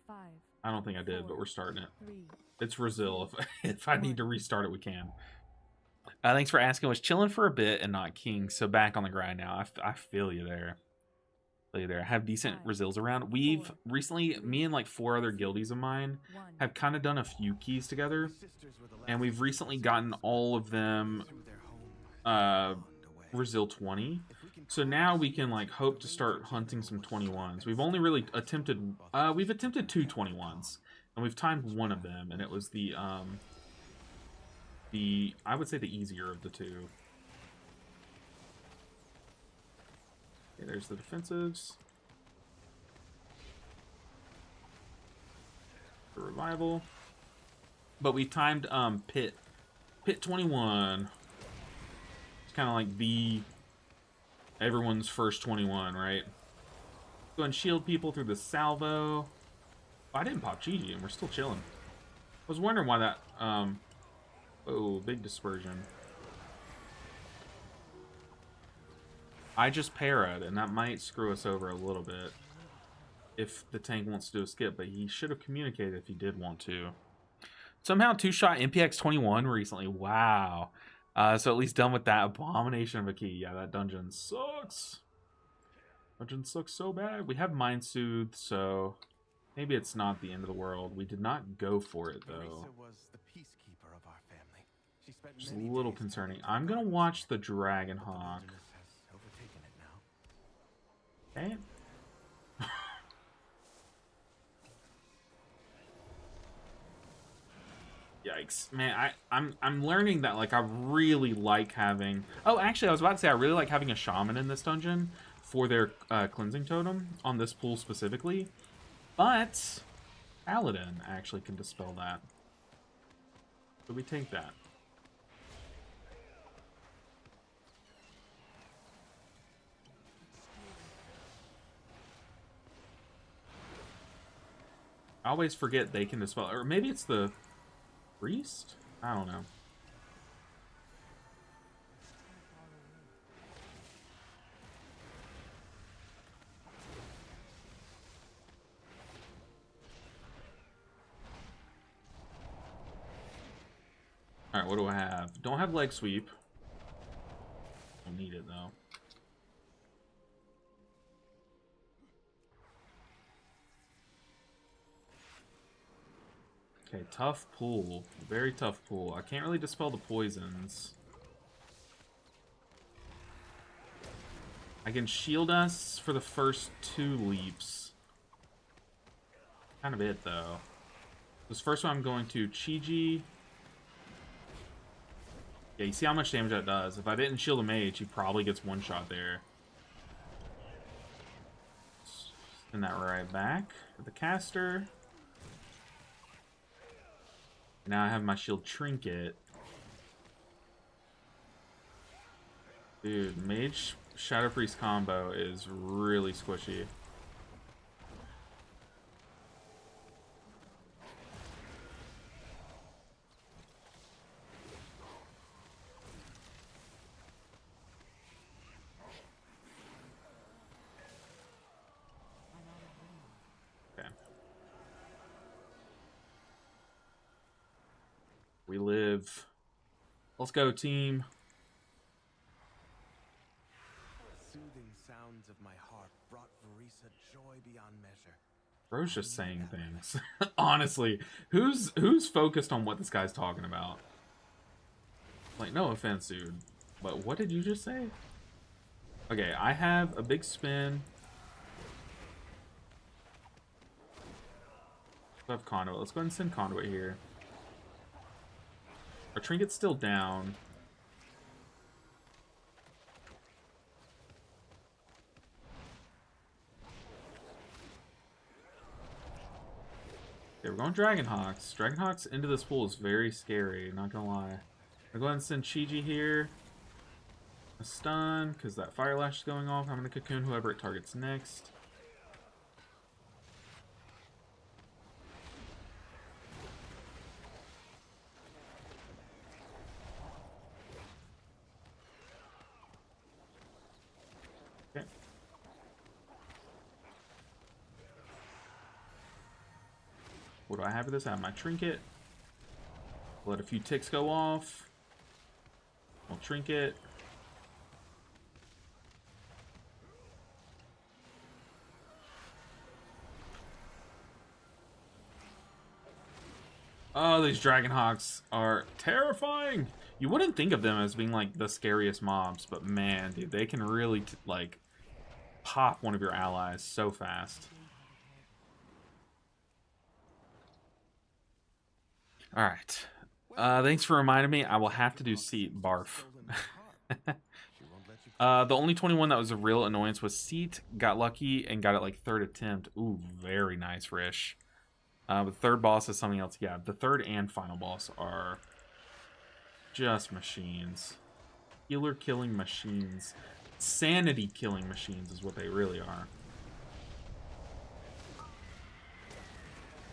5. I don't think I did, but we're starting it. 3. It's Brazil. If I need to restart it, we can. Thanks for asking. Was chilling for a bit and not king, so back on the grind now. I feel you there. I have decent Brazils around. We've recently, me and like 4 other guildies of mine, have kind of done a few keys together, and we've recently gotten all of them Brazil 20. So now we can like hope to start hunting some 21s. We've only really attempted we've attempted 2 21s, and we've timed one of them, and it was the I would say the easier of the 2. Okay, there's the defensives. The revival. But we timed Pit 21. It's kind of like the everyone's first 21, right? Go and shield people through the salvo. Oh, I didn't pop GG and we're still chilling. I was wondering why that oh, big dispersion. I just parried, and that might screw us over a little bit if the tank wants to do a skip, but he should have communicated if he did want to. Somehow 2-shot MPX 21 recently. Wow. So at least done with that abomination of a key. Yeah, that dungeon sucks. Dungeons look so bad. We have Mind Soothe, so maybe it's not the end of the world. We did not go for it, though. Teresa was the peacekeeper of our family. She spent Just a many little days concerning. tending to I'm the gonna gardens, watch the but Dragon the Hawk. wilderness has overtaken it now. Okay. Yikes, man! I'm learning that like I really like having. Oh, actually, I was about to say I really like having a shaman in this dungeon for their cleansing totem on this pool specifically, but Paladin actually can dispel that. So we take that. I always forget they can dispel, or maybe it's the priest? I don't know. Alright, what do I have? Don't have leg sweep. Don't need it though. Okay, tough pool. Very tough pool. I can't really dispel the poisons. I can shield us for the first 2 leaps. Kind of it, though. This first one I'm going to Chi-Ji. Yeah, you see how much damage that does. If I didn't shield a mage, he probably gets one shot there. Send that right back with the caster. Now I have my shield trinket. Dude, mage shadow priest combo is really squishy. Okay. We live. Let's go, team. Soothing sounds of my heart brought Verisa joy beyond measure. Bro's just saying things. Honestly, who's focused on what this guy's talking about? Like, no offense, dude, but what did you just say? Okay, I have a big spin. I have conduit. Let's go ahead and send conduit here. Our trinket's still down. Okay, we're going Dragonhawks. Dragonhawks into this pool is very scary, not gonna lie. I'll go ahead and send Chi-Ji here. A stun, because that fire lash is going off. I'm gonna cocoon whoever it targets next. Okay. What do I have for this? I have my trinket. Let a few ticks go off. I'll trinket. Oh, these Dragonhawks are terrifying. You wouldn't think of them as being like the scariest mobs, but man, dude, they can really like pop one of your allies so fast. All right. Thanks for reminding me. I will have to do Seat. Barf. The only 21 that was a real annoyance was Seat. Got lucky and got it like 3rd attempt. Ooh, very nice, Rish. The 3rd boss is something else. Yeah, the 3rd and final boss are just machines. Healer killing machines. Sanity killing machines is what they really are.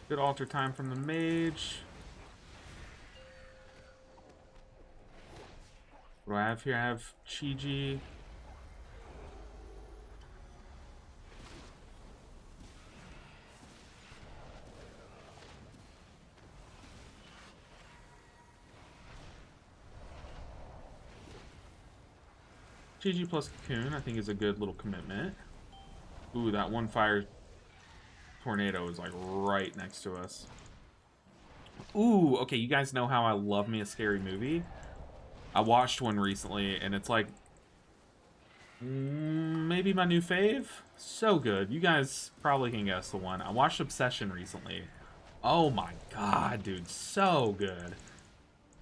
Good altar time from the mage. What do I have here? I have Chi-Ji. Chi-Ji plus Cocoon, I think, is a good little commitment. Ooh, that one fire tornado is like right next to us. Ooh, okay, you guys know how I love me a scary movie? I watched one recently, and it's like maybe my new fave. So good. You guys probably can guess the one. I watched Obsession recently. Oh my god, dude, so good.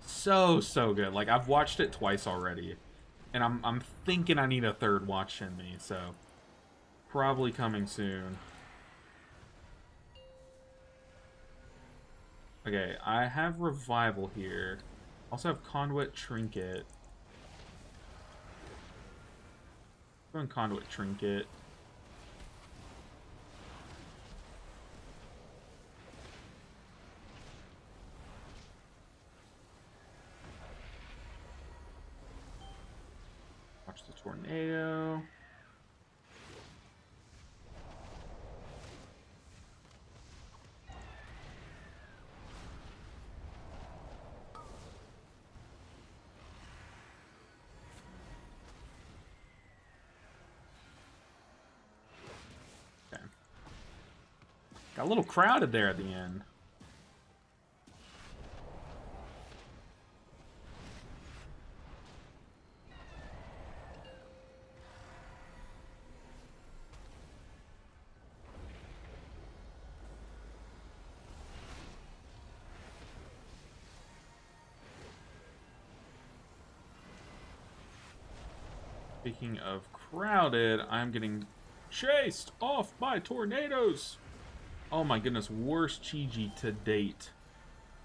So good. Like, I've watched it twice already, and I'm thinking I need a third watch in me, so probably coming soon. Okay, I have Revival here. Also have Conduit Trinket. Going Conduit Trinket. Watch the tornado. Okay. Got a little crowded there at the end. Speaking of crowded, I'm getting chased off by tornadoes. Oh my goodness, worst Chi-Ji to date.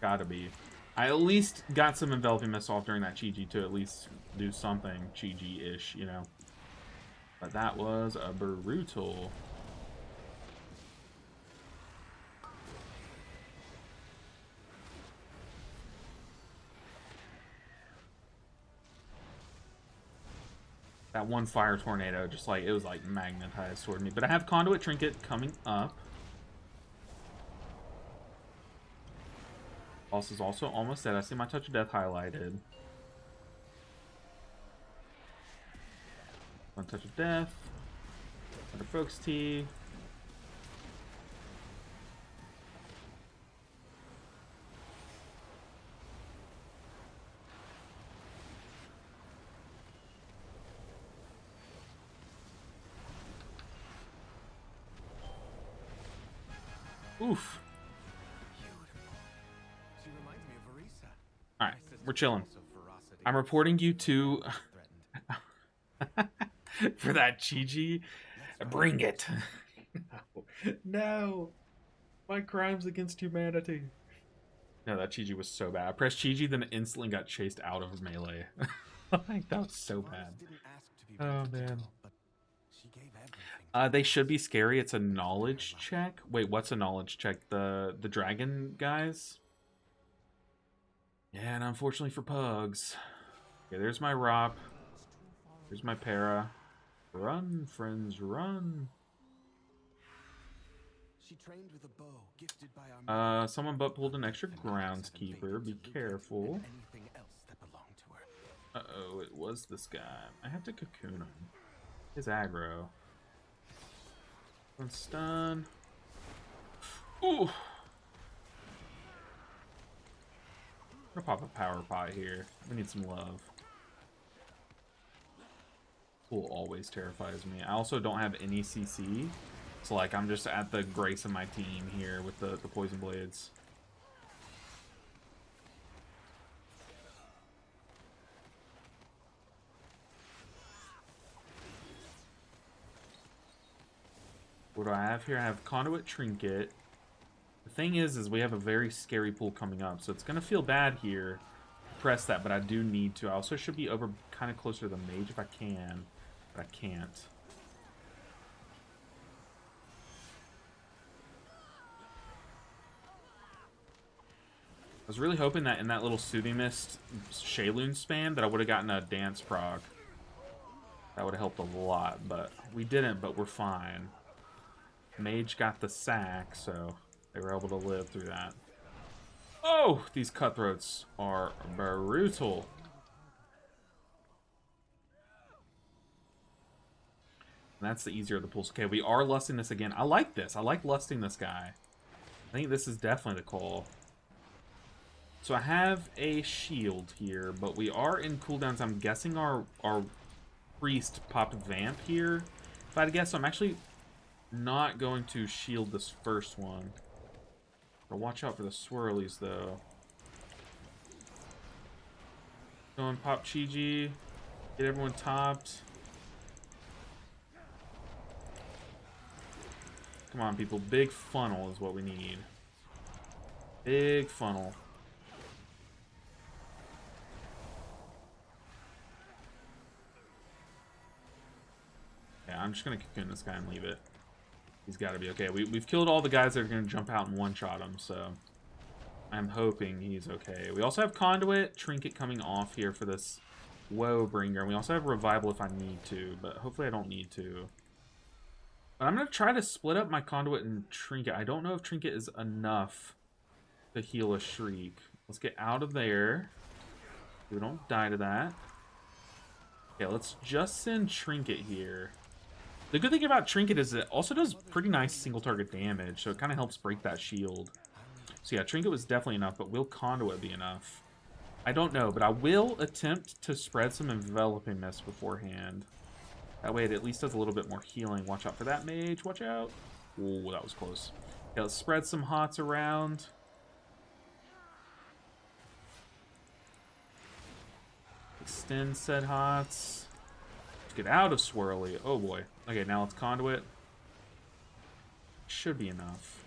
Gotta be. I at least got some enveloping mist off during that Chi-Ji to at least do something Chi-Ji-ish, you know. But that was a brutal. That one fire tornado, just like, it was like magnetized toward me. But I have Conduit Trinket coming up. Boss is also almost dead. I see my Touch of Death highlighted. One Touch of Death. Under Focus T. Oof. She reminds me of Arisa. Alright, My sister we're chilling. also ferocity. I'm reporting you to... Threatened. for that Chi-Ji. Bring it. No. My crimes against humanity. No, that Chi-Ji was so bad. I pressed Chi-Ji, then instantly got chased out of melee. Like, that was so bad. Didn't ask to be Oh, brought to man. jail, but she gave everything. They should be scary. It's a knowledge check. Wait, what's a knowledge check? The dragon guys? Yeah, and unfortunately for pugs. Okay, there's my Rop. Here's my Para. Run, friends, run. She trained with a bow gifted by our Someone butt pulled an extra groundskeeper. Be careful. anything else that belonged to her. Uh-oh, it was this guy. I have to cocoon him. His aggro. One stun. Ooh! I'm gonna pop a power pot here. We need some love. Pool always terrifies me. I also don't have any CC. So, like, I'm just at the grace of my team here with the poison blades. What do I have here? I have Conduit Trinket. The thing is we have a very scary pool coming up, so it's gonna feel bad here. Press that, but I do need to. I also should be over kind of closer to the mage if I can, but I can't. I was really hoping that in that little Soothing Mist Shaylun spam that I would have gotten a dance proc. That would have helped a lot, but we didn't, but we're fine. Mage got the sack, so they were able to live through that. Oh, these cutthroats are brutal. And that's the easier of the pulls. Okay, we are lusting this again. I like this. I like lusting this guy. I think this is definitely the call. So I have a shield here, but we are in cooldowns. I'm guessing our priest popped vamp here. If I had to guess, so I'm actually not going to shield this first one. But watch out for the swirlies, though. Go and pop Chi-Ji. Get everyone topped. Come on, people. Big funnel is what we need. Big funnel. Yeah, I'm just going to cocoon this guy and leave it. He's got to be okay. We've killed all the guys that are going to jump out and one-shot him, so I'm hoping he's okay. We also have Conduit, Trinket coming off here for this Woe Bringer. And we also have Revival if I need to, but hopefully I don't need to. But I'm going to try to split up my Conduit and Trinket. I don't know if Trinket is enough to heal a Shriek. Let's get out of there. We don't die to that. Okay, let's just send Trinket here. The good thing about Trinket is it also does pretty nice single target damage, so it kind of helps break that shield. So yeah, Trinket was definitely enough, but will Conduit be enough? I don't know, but I will attempt to spread some Enveloping Mist beforehand. That way it at least does a little bit more healing. Watch out for that mage, watch out. Ooh, that was close. Okay, let's spread some hots around. Extend said hots. Get out of Swirly. Oh boy. Okay, now it's Conduit. Should be enough.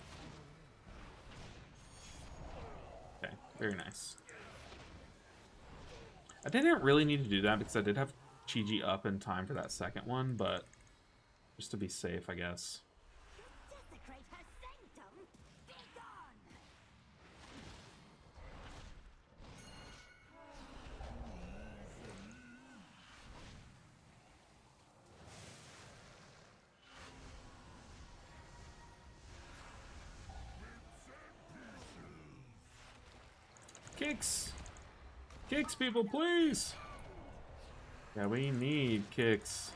Okay, very nice. I didn't really need to do that because I did have Chi-Ji up in time for that second one, but just to be safe, I guess. Kicks! Kicks, people, please! Yeah, we need kicks.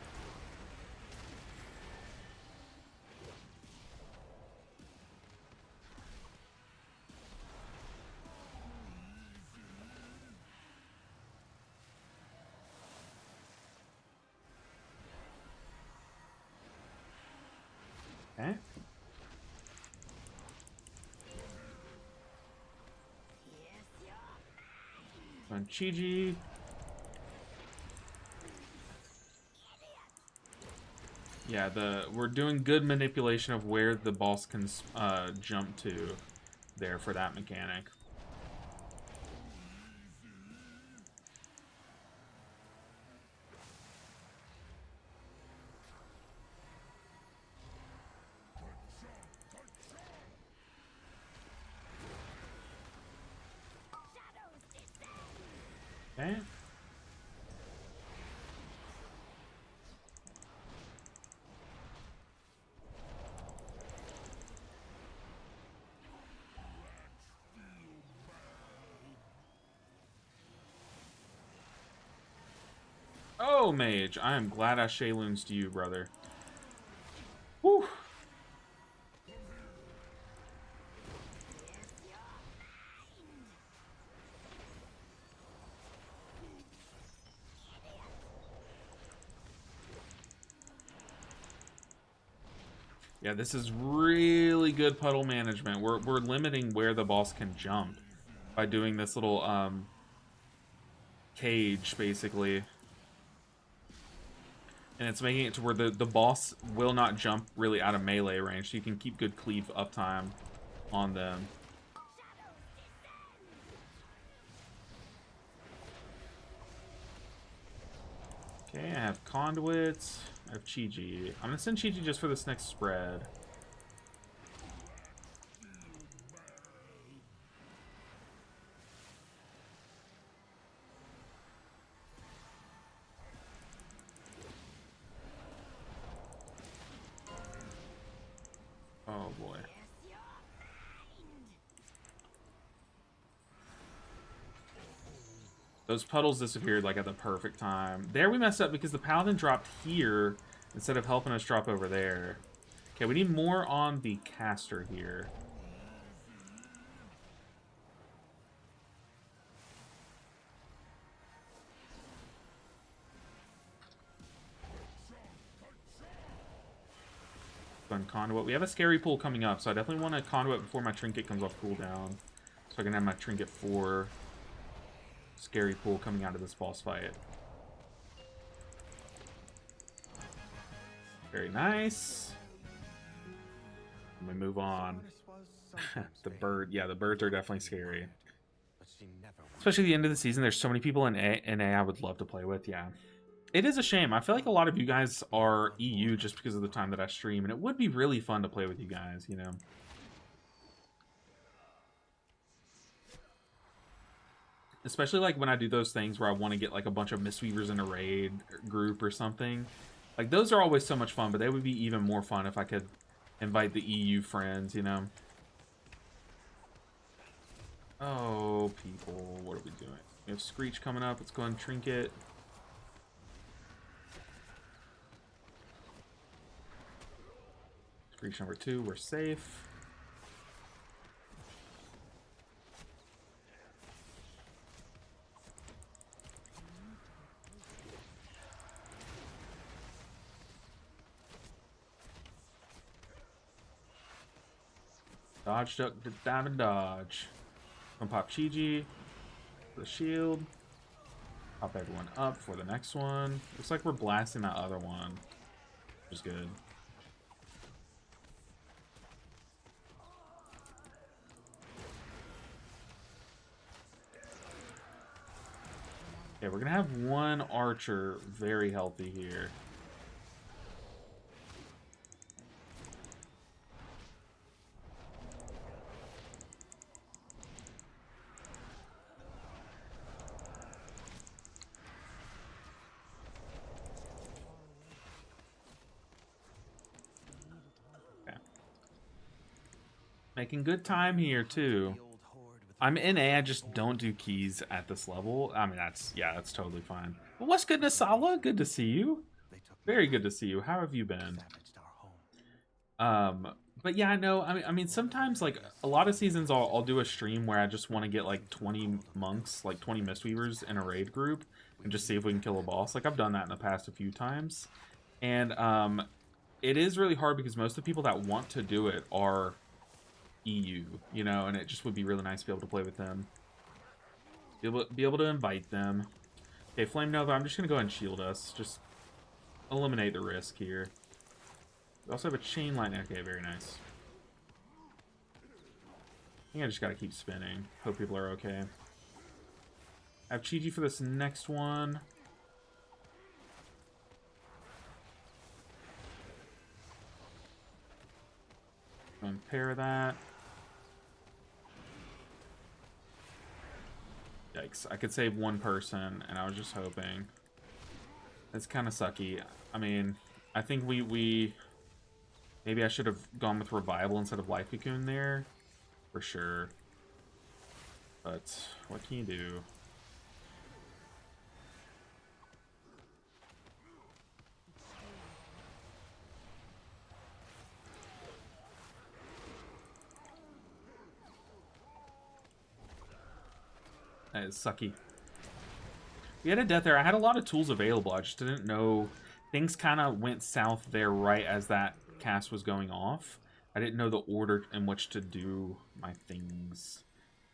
Okay. On Chi-Ji. Yeah, we're doing good manipulation of where the boss can jump to there for that mechanic. Okay. Oh, mage. I am glad I Shayloons to you, brother. Whew. Yeah, this is really good puddle management. We're limiting where the boss can jump by doing this little cage, basically. And it's making it to where the boss will not jump really out of melee range, so you can keep good cleave uptime on them. Okay, I have conduits. I have Chi-Ji. I'm gonna send Chi-Ji just for this next spread. Oh boy. Those puddles disappeared like at the perfect time. There we messed up because the paladin dropped here instead of helping us drop over there. Okay, we need more on the caster here. Fun conduit. We have a scary pool coming up, so I definitely want a conduit before my trinket comes off cooldown. So I can have my trinket for scary pool coming out of this boss fight. Very nice. And we move on. The bird, yeah, the birds are definitely scary. Especially at the end of the season, there's so many people in A I would love to play with, yeah. It is a shame. I feel like a lot of you guys are EU just because of the time that I stream, and it would be really fun to play with you guys, you know. Especially like when I do those things where I want to get like a bunch of Mistweavers in a raid group or something. Like those are always so much fun, but they would be even more fun if I could invite the EU friends, you know. Oh, people, what are we doing? We have Screech coming up. Let's go and trinket. Screech number 2, we're safe. Dodge, duck, dive, and dodge. Gonna pop Chi-Ji for the shield. Pop everyone up for the next one. Looks like we're blasting that other one, which is good. Okay, we're gonna have one archer very healthy here. Making good time here, too. I'm in A, I just don't do keys at this level. I mean, that's totally fine. But what's good, Nasala? Good to see you. Very good to see you. How have you been? But yeah, I know. I mean, sometimes, like, a lot of seasons I'll do a stream where I just want to get, like, 20 monks, like, 20 Mistweavers in a raid group and just see if we can kill a boss. Like, I've done that in the past a few times. And, it is really hard because most of the people that want to do it are EU, you know, and it just would be really nice to be able to play with them. Be able to invite them. Okay, Flame Nova, I'm just going to go ahead and shield us. Just eliminate the risk here. We also have a Chain Lightning. Okay, very nice. I think I just got to keep spinning. Hope people are okay. I have Chi-Ji for this next one. Pair that. Yikes, I could save one person, and I was just hoping. It's kind of sucky. I mean, I think we maybe I should have gone with Revival instead of Life Cocoon there, for sure. But what can you do? That is sucky. We had a death there. I had a lot of tools available. I just didn't know. Things kind of went south there right as that cast was going off. I didn't know the order in which to do my things.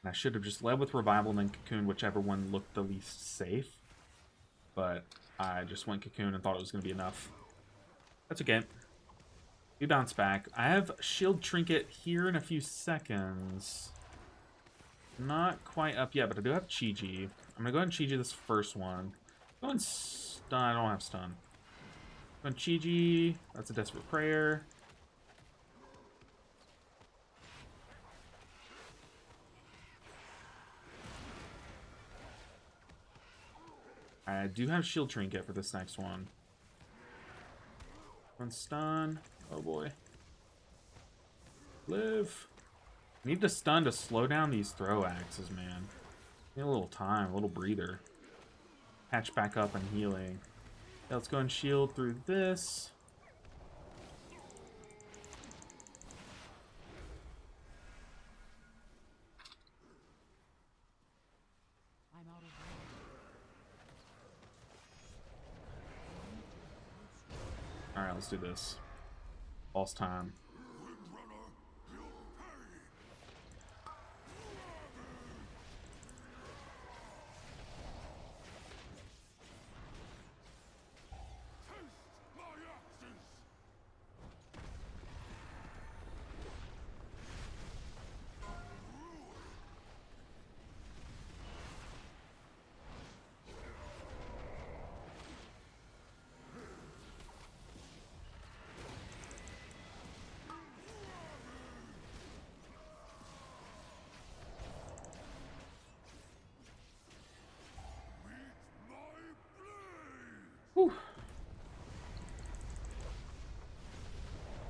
And I should have just led with Revival and then Cocoon, whichever one looked the least safe. But I just went Cocoon and thought it was going to be enough. That's okay. We bounce back. I have Shield Trinket here in a few seconds. Not quite up yet, but I do have Chi-Ji. I'm gonna go ahead and Chi-Ji this first one. Go and stun. I don't have stun. Go and Chi-Ji. That's a Desperate Prayer. I do have Shield Trinket for this next one. Go and stun. Oh boy. Live. Need to stun to slow down these throw axes, man. Need a little time, a little breather. Patch back up and healing. Yeah, let's go and shield through this. let's do this. Boss time. Whew.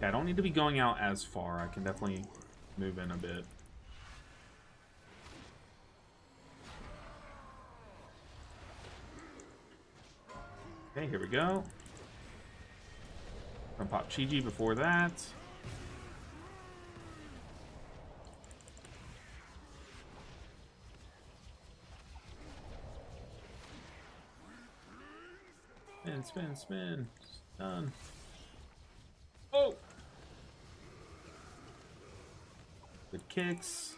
Yeah, I don't need to be going out as far. I can definitely move in a bit. Okay, here we go. Gonna pop Chi-Ji before that. Spin, spin, spin. Done. Oh! Good kicks.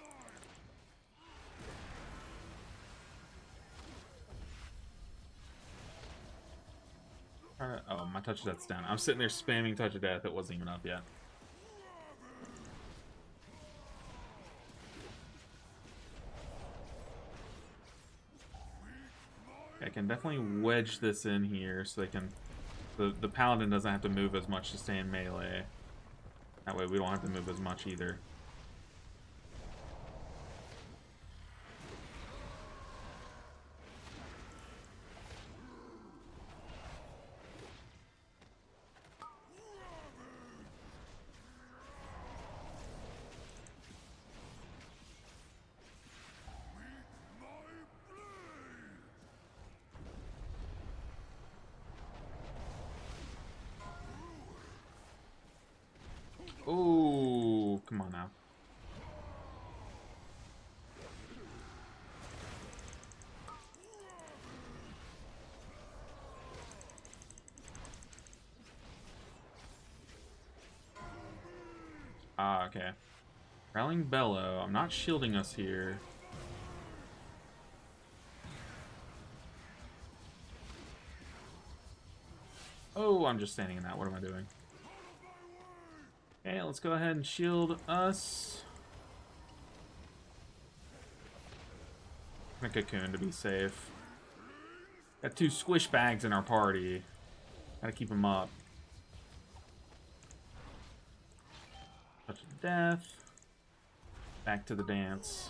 Oh, my touch of death's down. I'm sitting there spamming touch of death. It wasn't even up yet. I can definitely wedge this in here so they can... The paladin doesn't have to move as much to stay in melee. That way we don't have to move as much either. Oh, come on now. Ah, okay. Rallying Bellow. I'm not shielding us here. Oh, I'm just standing in that. What am I doing? Okay, let's go ahead and shield us. A cocoon to be safe. Got 2 squish bags in our party. Gotta keep them up. Touch of death. Back to the dance.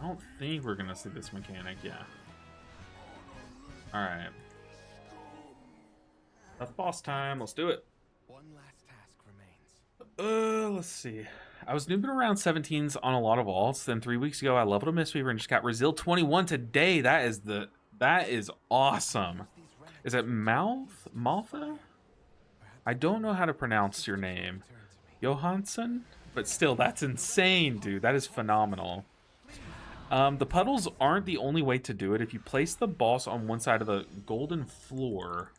I don't think we're gonna see this mechanic, yeah. Alright. That's boss time, let's do it. One last task remains. Let's see. I was noobing around 17s on a lot of alts, then 3 weeks ago I leveled a Mistweaver and just got Resil 21 today. That is awesome. Is it Maltha? I don't know how to pronounce your name. Johansson? But still, that's insane, dude. That is phenomenal. The puddles aren't the only way to do it. If you place the boss on one side of the golden floor,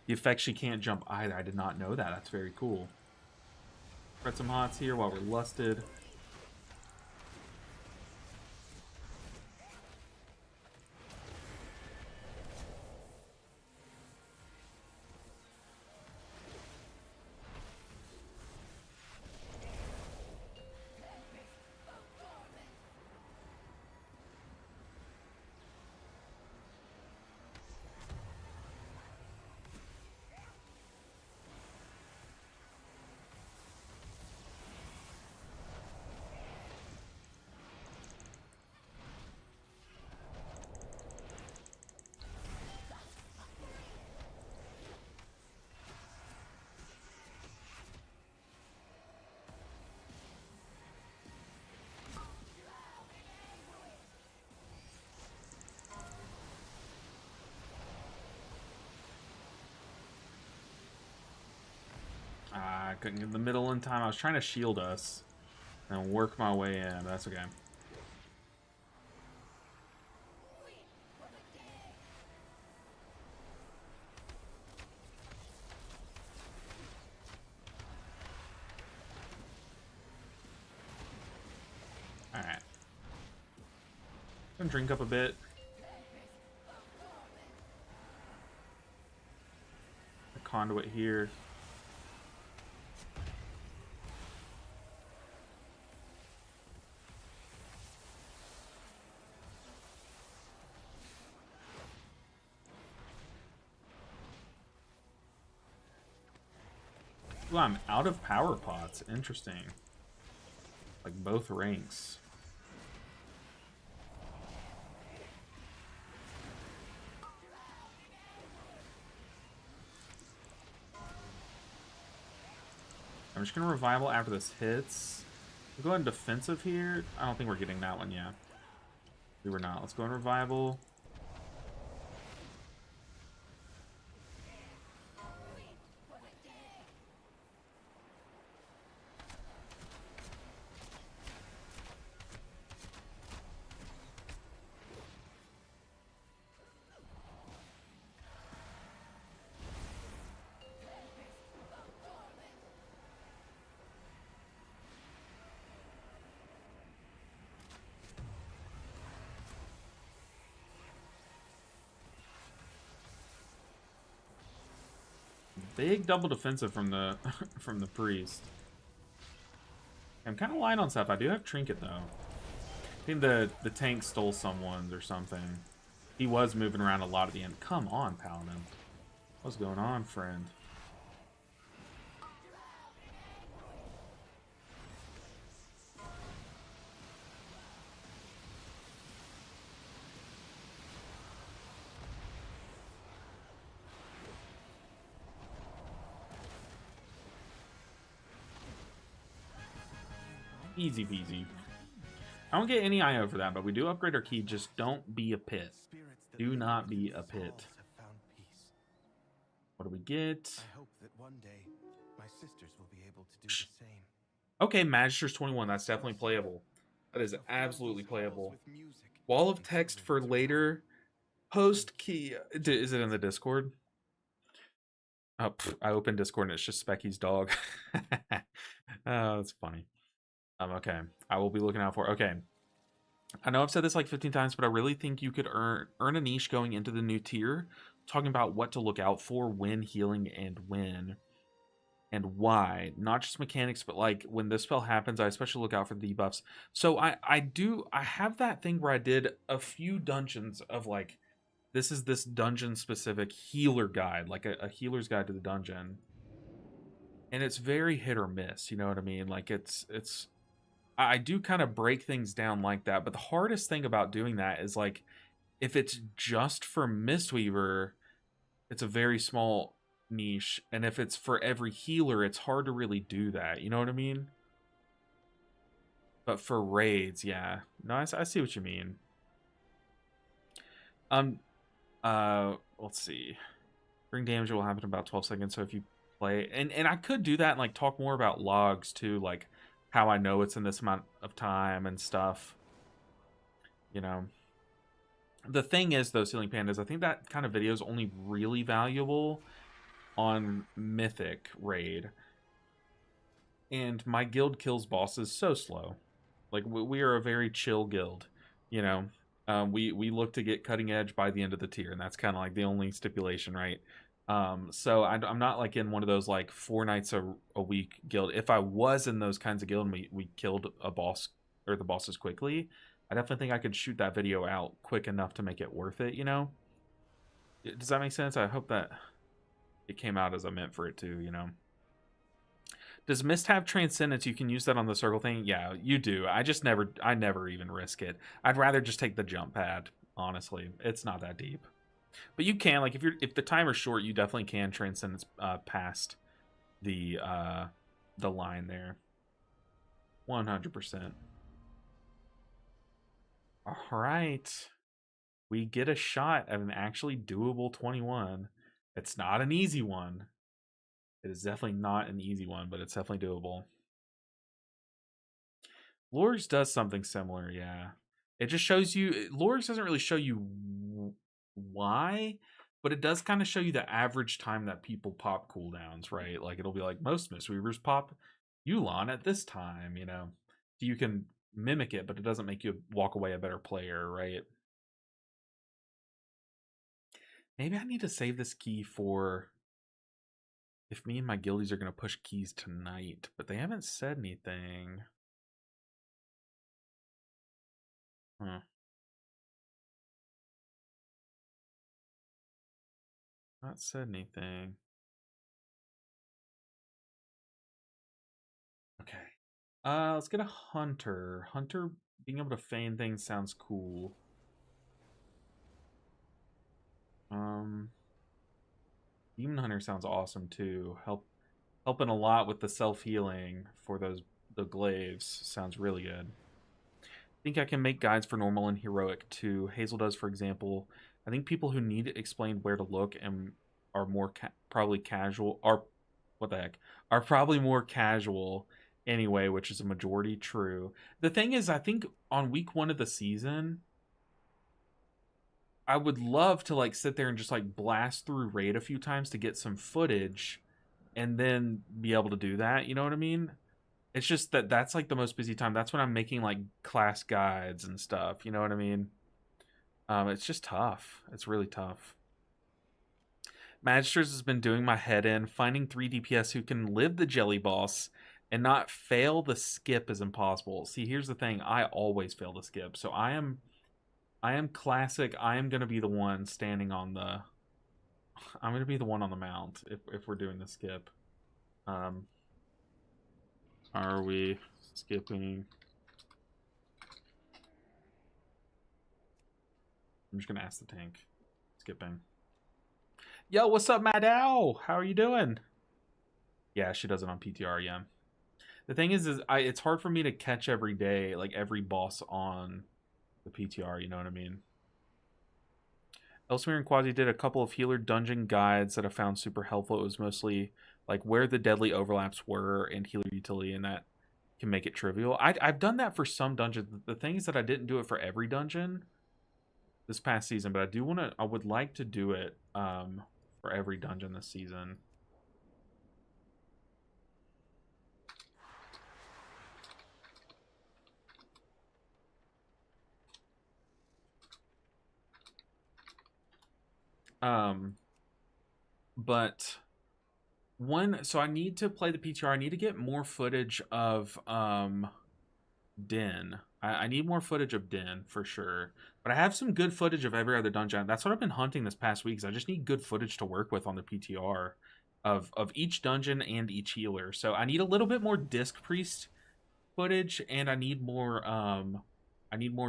the effect she can't jump either. I did not know that. That's very cool. Spread some hots here while we're lusted. I couldn't get in the middle in time. I was trying to shield us and work my way in, but that's okay. Alright. Gonna drink up a bit. A conduit here. Ooh, I'm out of power pots. Interesting. Like both ranks. I'm just gonna revival after this hits. We'll go ahead and defensive here. I don't think we're getting that one, yeah. We were not. Let's go in revival. Big double defensive from the from the priest. I'm kind of light on stuff. I do have trinket though. I think the tank stole someone's or something. He was moving around a lot at the end. Come on, Paladin. What's going on, friend? Easy peasy. I don't get any IO for that, but we do upgrade our key. Just don't be a pit. Do not be a pit. What do we get? I hope that one day my sisters will be able to do the same. Okay, Magister's 21. That's definitely playable. That is absolutely playable. Wall of text for later. Post key. Is it in the Discord? Oh, I opened Discord and it's just Specky's dog. Oh, that's funny. Okay. I will be looking out for. Okay. I know I've said this like 15 times, but I really think you could earn a niche going into the new tier, talking about what to look out for when healing and when and why. Not just mechanics, but like when this spell happens, I especially look out for the debuffs. So I have that thing where I did a few dungeons of like, this is this dungeon specific healer guide, like a healer's guide to the dungeon. And it's very hit or miss, you know what I mean? Like I do kind of break things down like that, but the hardest thing about doing that is like, if it's just for Mistweaver, it's a very small niche, and if it's for every healer, it's hard to really do that, you know what I mean? But for raids, yeah. No, I see what you mean. Let's see. Bring damage will happen in about 12 seconds, so if you play... And I could do that and like talk more about logs too, like how I know it's in this amount of time and stuff. You know. The thing is, though, Ceiling Pandas, I think that kind of video is only really valuable on Mythic Raid. And my guild kills bosses so slow. Like, we are a very chill guild, you know. We look to get cutting edge by the end of the tier, and that's kind of like the only stipulation, right? So I'm not like in one of those like 4 nights a week guild. If I was in those kinds of guild and we killed a boss or the bosses quickly, I definitely think I could shoot that video out quick enough to make it worth it, you know? Does that make sense? I hope that it came out as I meant for it to, you know? Does Mist have Transcendence? You can use that on the circle thing? Yeah, you do. I never even risk it. I'd rather just take the jump pad, honestly. It's not that deep. But you can, like, if the timer's short, you definitely can Transcendence past the line there. 100%. All right. We get a shot at an actually doable 21. It's not an easy one. It is definitely not an easy one, but it's definitely doable. Lorgs does something similar, yeah. It just shows you. Lorgs doesn't really show you why, but it does kind of show you the average time that people pop cooldowns, right? Like it'll be like most Mistweavers pop Yulon at this time, you know. So you can mimic it, but it doesn't make you walk away a better player, right? Maybe I need to save this key for if me and my guildies are going to push keys tonight, but they haven't said anything. Huh. Not said anything. Okay. Let's get a hunter. Hunter being able to feign things sounds cool. Demon Hunter sounds awesome too. Helping a lot with the self-healing for the glaives sounds really good. I think I can make guides for normal and heroic too. Hazel does, for example. I think people who need explained where to look and are more probably casual are what the heck are probably more casual anyway, which is a majority true. The thing is, I think on week 1 of the season, I would love to like sit there and just like blast through raid a few times to get some footage and then be able to do that, you know what I mean? It's just that that's like the most busy time. That's when I'm making like class guides and stuff, you know what I mean? It's just tough. It's really tough. Magisters has been doing my head in. Finding 3 DPS who can live the jelly boss and not fail the skip is impossible. See, here's the thing. I always fail the skip. So I am classic. I am going to be the one standing on the I'm going to be the one on the mount if we're doing the skip. Are we skipping? I'm just going to ask the tank. Skipping. Yo, what's up, Maddow? How are you doing? Yeah, she does it on PTR, yeah. The thing is it's hard for me to catch every day, like every boss on the PTR, you know what I mean? Elsewhere and Quasi did a couple of healer dungeon guides that I found super helpful. It was mostly like where the deadly overlaps were and healer utility, and that can make it trivial. I've done that for some dungeons. The thing is that I didn't do it for every dungeon this past season, but I would like to do it for every dungeon this season. But so I need to play the PTR. I need to get more footage of Din. I need more footage of Din for sure. But I have some good footage of every other dungeon. That's what I've been hunting this past week. I just need good footage to work with on the PTR of each dungeon and each healer. So I need a little bit more Disc Priest footage, and I need more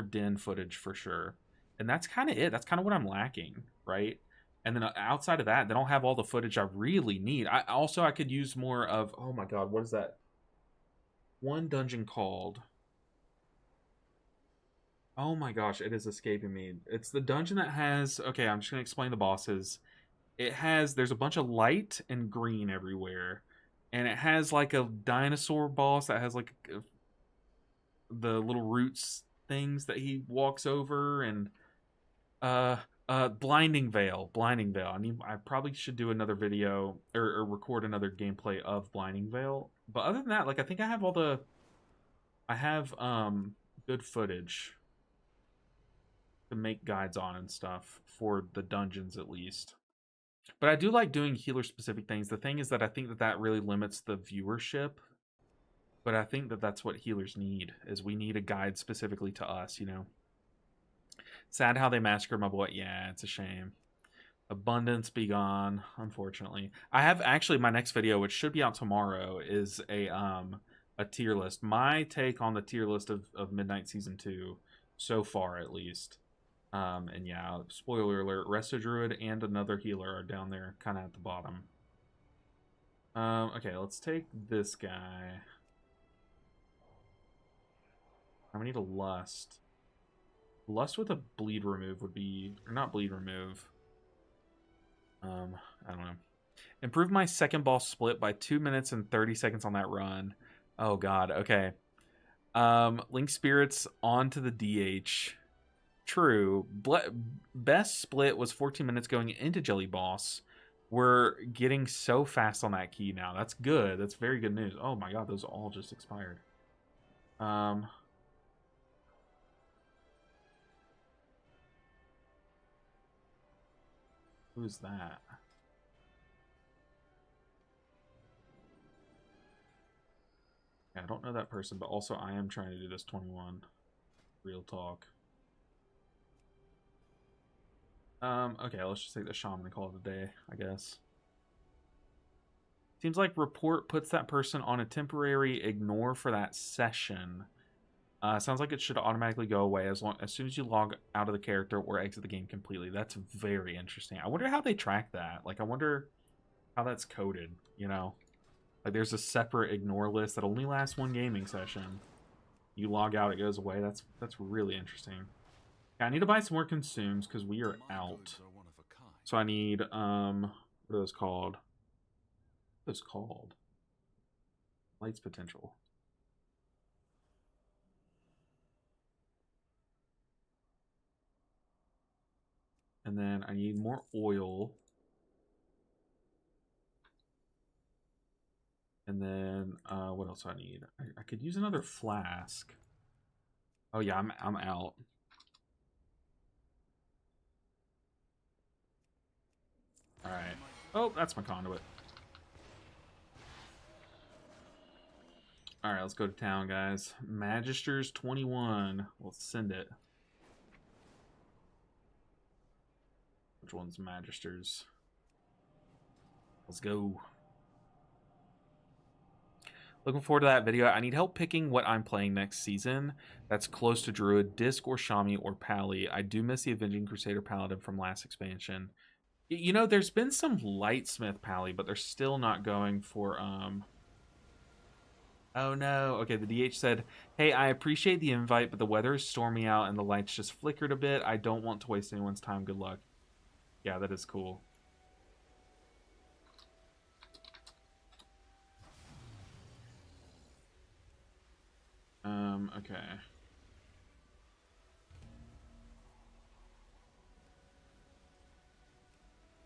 Din footage for sure. And that's kind of it. That's kind of what I'm lacking, right? And then outside of that, then I'll have all the footage I really need. I could use more of, oh my god, what is that one dungeon called? Oh my gosh, it is escaping me. It's the dungeon that has, okay, I'm just gonna explain the bosses. There's a bunch of light and green everywhere, and it has like a dinosaur boss that has like the little roots things that he walks over, and Blinding Veil. I probably should do another video or record another gameplay of Blinding Veil. But other than that, like I think I have good footage to make guides on and stuff for the dungeons at least. But I do like doing healer specific things. The thing is that I think that really limits the viewership. But I think that that's what healers need, is we need a guide specifically to us, you know. Sad how they massacred my boy. Yeah, it's a shame. Abundance be gone, unfortunately. I have actually my next video, which should be out tomorrow, is a tier list. My take on the tier list of Midnight Season 2 so far, at least. And yeah, spoiler alert, Resto Druid and another healer are down there, kind of at the bottom. Okay, let's take this guy. I need a Lust. Lust with a bleed remove would be, or not bleed remove. I don't know. Improve my second boss split by 2 minutes and 30 seconds on that run. Oh god, okay. Link spirits onto the DH. True. Best split was 14 minutes going into Jelly Boss. We're getting so fast on that key now. That's good. That's very good news. Oh my god, those all just expired. Who's that? Yeah, I don't know that person, but also I am trying to do this 21. Real talk. Okay, let's just take the shaman and call it a day, I guess. Seems like report puts that person on a temporary ignore for that session. Sounds like it should automatically go away as soon as you log out of the character or exit the game completely. That's very interesting. I wonder how they track that. Like, I wonder how that's coded, you know? Like, there's a separate ignore list that only lasts one gaming session. You log out, it goes away. That's really interesting. Yeah, I need to buy some more consumes because we are out. So I need, what are those called? What are those called? Lights potential. And then I need more oil. And then, what else do I need? I could use another flask. Oh yeah, I'm out. Alright. Oh, that's my conduit. Alright, let's go to town, guys. Magisters 21. Let's send it. Which one's Magisters? Let's go. Looking forward to that video. I need help picking what I'm playing next season. That's close to Druid, Disc, or Shami, or Pally. I do miss the Avenging Crusader Paladin from last expansion. You know, there's been some Lightsmith Pally, but they're still not going for, Oh no. Okay, the DH said, hey, I appreciate the invite, but the weather is stormy out and the lights just flickered a bit. I don't want to waste anyone's time. Good luck. Yeah, that is cool. Okay.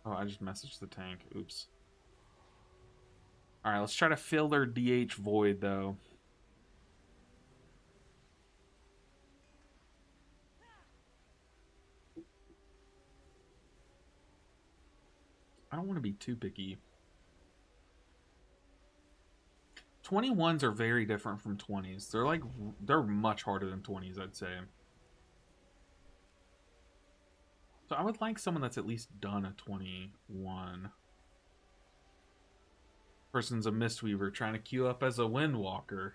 Oh, I just messaged the tank. Oops. Alright, let's try to fill their DH void, though. I don't want to be too picky. 21s are very different from 20s. They're much harder than 20s, I'd say. So I would like someone that's at least done a 21. Person's a Mistweaver trying to queue up as a Windwalker.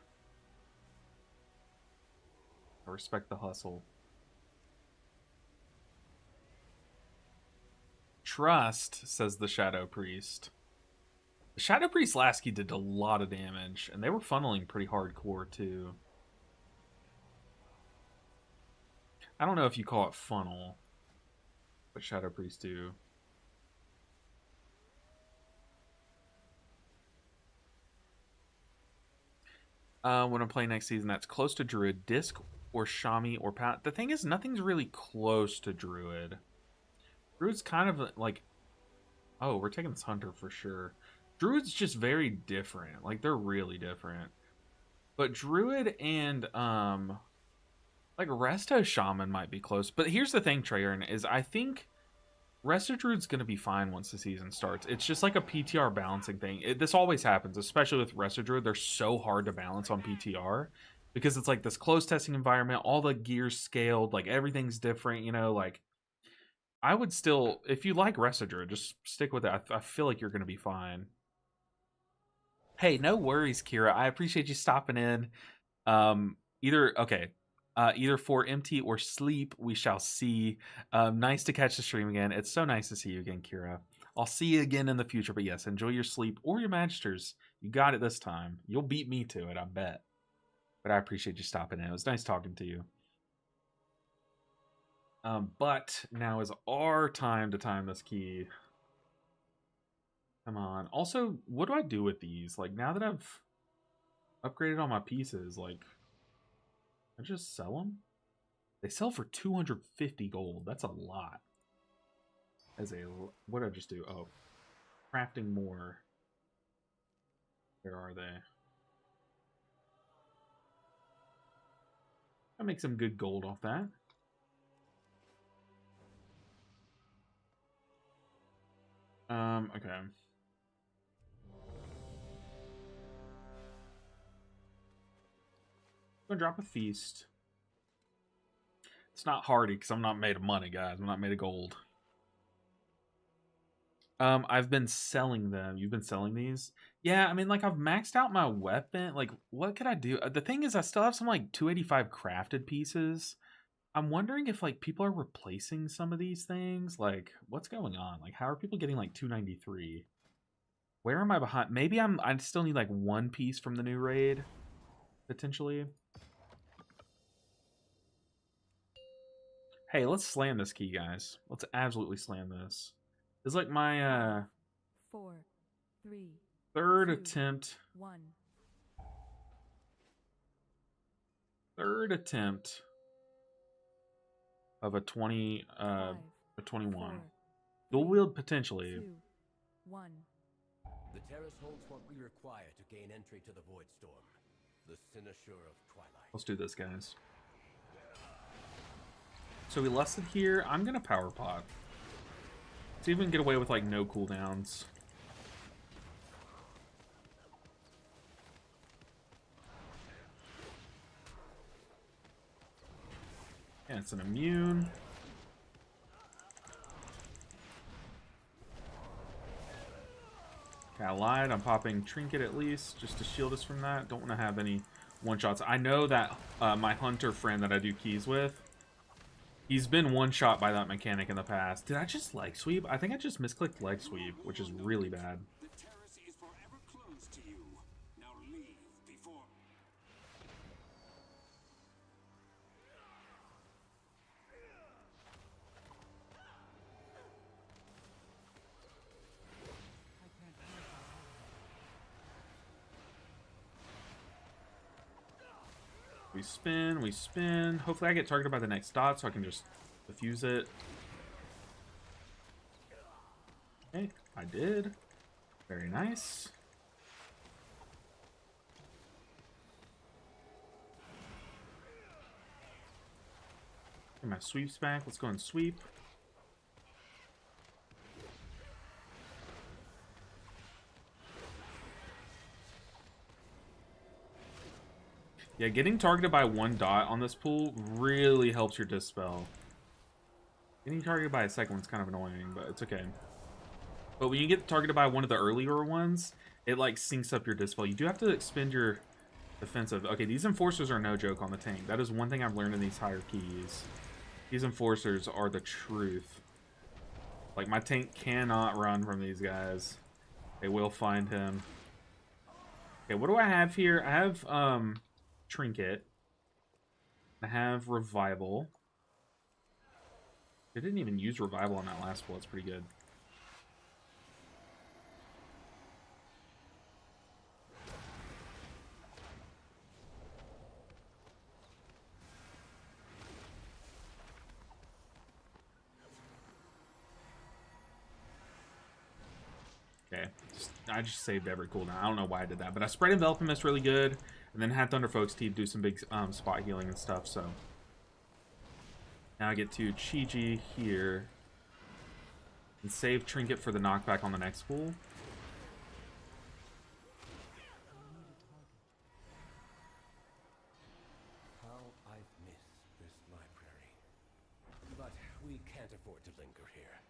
I respect the hustle. Trust, says the Shadow Priest. The Shadow Priest Lasky did a lot of damage, and they were funneling pretty hardcore, too. I don't know if you call it funnel, but Shadow Priest do. When I'm playing next season, that's close to Druid, Disc, or Shami, or Pat. The thing is, nothing's really close to Druid. Druid's kind of like... Oh, we're taking this Hunter for sure. Druid's just very different. Like, they're really different. But Druid and, like, Resto Shaman might be close. But here's the thing, Treyern, is I think Resto Druid's going to be fine once the season starts. It's just like a PTR balancing thing. This always happens, especially with Resto Druid. They're so hard to balance on PTR because it's like this closed testing environment. All the gears scaled. Like, everything's different, you know, like... I would still, if you like Resto Druid, just stick with it. I feel like you're going to be fine. Hey, no worries, Kira. I appreciate you stopping in. Either for empty or sleep, we shall see. Nice to catch the stream again. It's so nice to see you again, Kira. I'll see you again in the future. But yes, enjoy your sleep or your Magisters. You got it this time. You'll beat me to it, I bet. But I appreciate you stopping in. It was nice talking to you. But now is our time to time this key. Come on. Also, what do I do with these? Like, now that I've upgraded all my pieces, like, I just sell them? They sell for 250 gold. That's a lot. What did I just do? Oh, crafting more. Where are they? I make some good gold off that. Okay. I'm gonna drop a feast. It's not hardy because I'm not made of money, guys. I'm not made of gold. I've been selling them. You've been selling these? Yeah, I mean, like, I've maxed out my weapon. Like, what could I do? The thing is, I still have some, like, 285 crafted pieces. I'm wondering if, like, people are replacing some of these things. Like, what's going on? Like, how are people getting, like, 293? Where am I behind? Maybe I still need, like, one piece from the new raid, potentially. Hey, let's slam this key, guys. Let's absolutely slam this. This is like my 4, 3, third 2, attempt. 1. Third attempt of a 20 5, a 21. 4, Dual 3, wield potentially. 2, 1. The terrace holds what we require to gain entry to the Void Storm, the cynosure of Twilight. Let's do this, guys. So we lusted here. I'm gonna power pot. See if we can get away with like no cooldowns. Yeah, it's an immune. Okay, I lied. I'm popping Trinket at least, just to shield us from that. Don't want to have any one-shots. I know that my hunter friend that I do keys with, he's been one-shot by that mechanic in the past. Did I just leg sweep? I think I just misclicked leg sweep, which is really bad. The terrace is forever closed to you. Now leave before... We spin, we spin. Hopefully I get targeted by the next dot so I can just defuse it. Okay, I did. Very nice. Get my sweeps back. Let's go and sweep. Yeah, getting targeted by one dot on this pool really helps your dispel. Getting targeted by a second one's kind of annoying, but it's okay. But when you get targeted by one of the earlier ones, it like syncs up your dispel. You do have to expend your defensive. Okay, these enforcers are no joke on the tank. That is one thing I've learned in these higher keys. These enforcers are the truth. Like, my tank cannot run from these guys. They will find him. Okay, what do I have here? I have Trinket. I have Revival. I didn't even use Revival on that last pull. It's pretty good. Okay, I just saved every cooldown. I don't know why I did that, but I spread Enveloping Mist really good, and then had Thunderfolk's Teeth do some big spot healing and stuff, so... Now I get to Chi-Ji here, and save Trinket for the knockback on the next pool. How I've missed this library. But we can't afford to linger here.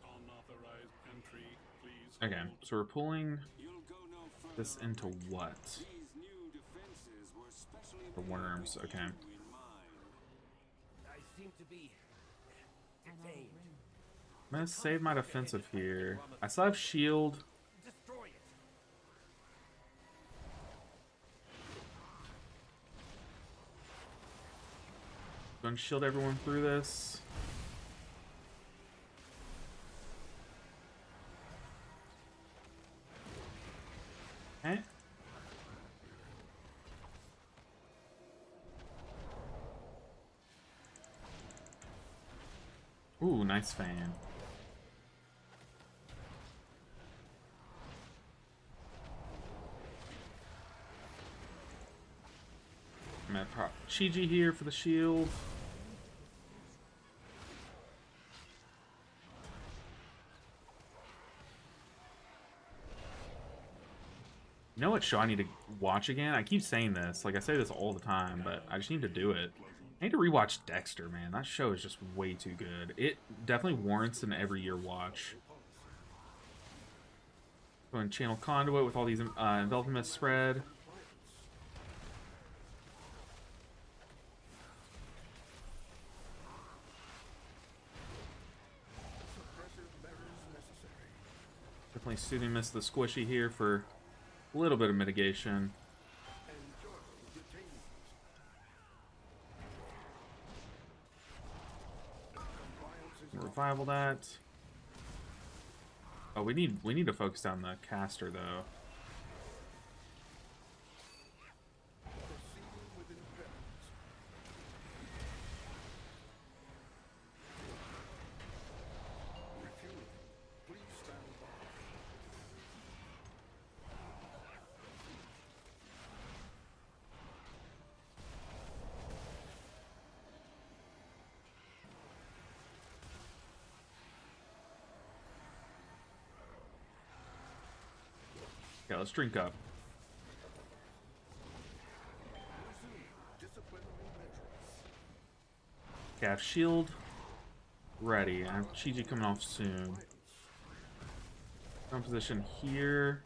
Unauthorized entry, please. Okay, so we're pulling You'll go no further. this into what? These new defenses were specially The worms, built with okay. you in mind. I seem to be detained. I'm gonna save my defensive here. I still have shield. Destroy it. Gonna shield everyone through this. Ooh, nice fan. I'm gonna prop Chi-Ji here for the shield. You know what show I need to watch again? I keep saying this, like I say this all the time, but I just need to do it. I need to rewatch Dexter, man. That show is just way too good. It definitely warrants an every year watch. Go and channel Conduit with all these envelopment spread. Definitely Soothing Mist the Squishy here for a little bit of mitigation. Revival that. Oh, we need to focus down the caster though. Yeah, let's drink up. Okay, I have shield ready. I have Chi-Ji coming off soon. Position here.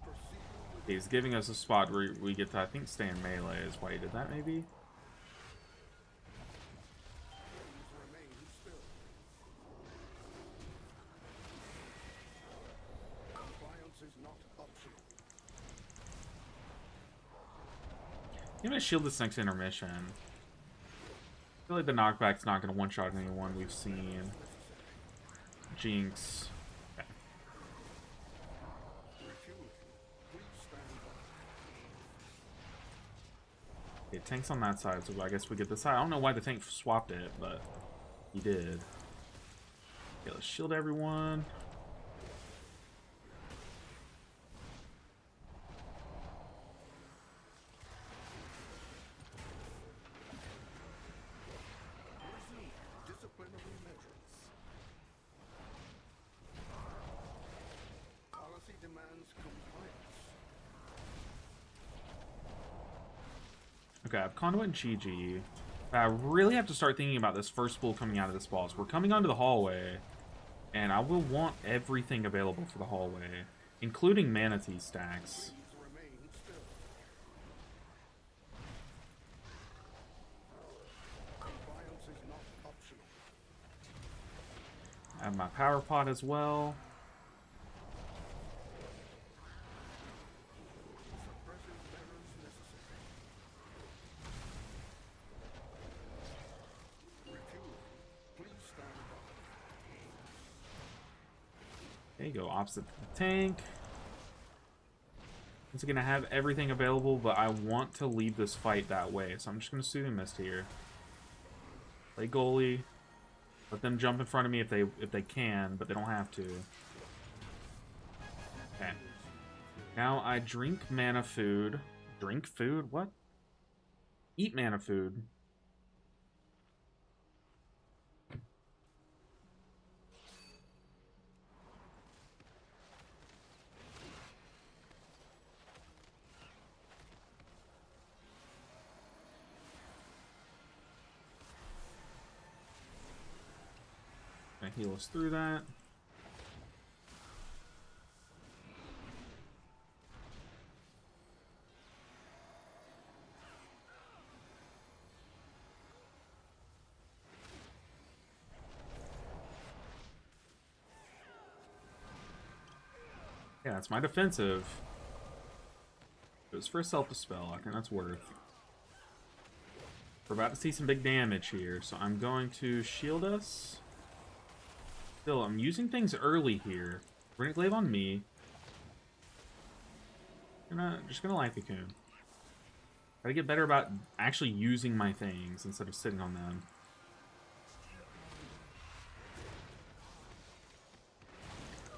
Okay, he's giving us a spot where we get to, I think, stay in melee is why he did that, maybe? I'm gonna shield this next intermission. I feel like the knockback's not gonna one-shot anyone we've seen. Jinx. Okay. Okay, tank's on that side, so I guess we get this side. I don't know why the tank swapped it, but he did. Okay, let's shield everyone. Okay, I have Conduit and Chi-Ji. I really have to start thinking about this first spool coming out of this boss. We're coming onto the hallway, and I will want everything available for the hallway, including manatee stacks. I have my power pot as well. There you go, opposite the tank. It's gonna have everything available, but I want to lead this fight that way, so I'm just gonna Soothing Mist here. Play goalie. Let them jump in front of me if they can, but they don't have to. Okay. Now I drink mana food. Drink food? What? Eat mana food. Gonna heal us through that. Yeah, that's my defensive. It was for a self-dispel. I think that's worth. We're about to see some big damage here, so I'm going to shield us. Still, I'm using things early here. We're gonna glaive on me. Just gonna life cocoon. Gotta get better about actually using my things instead of sitting on them.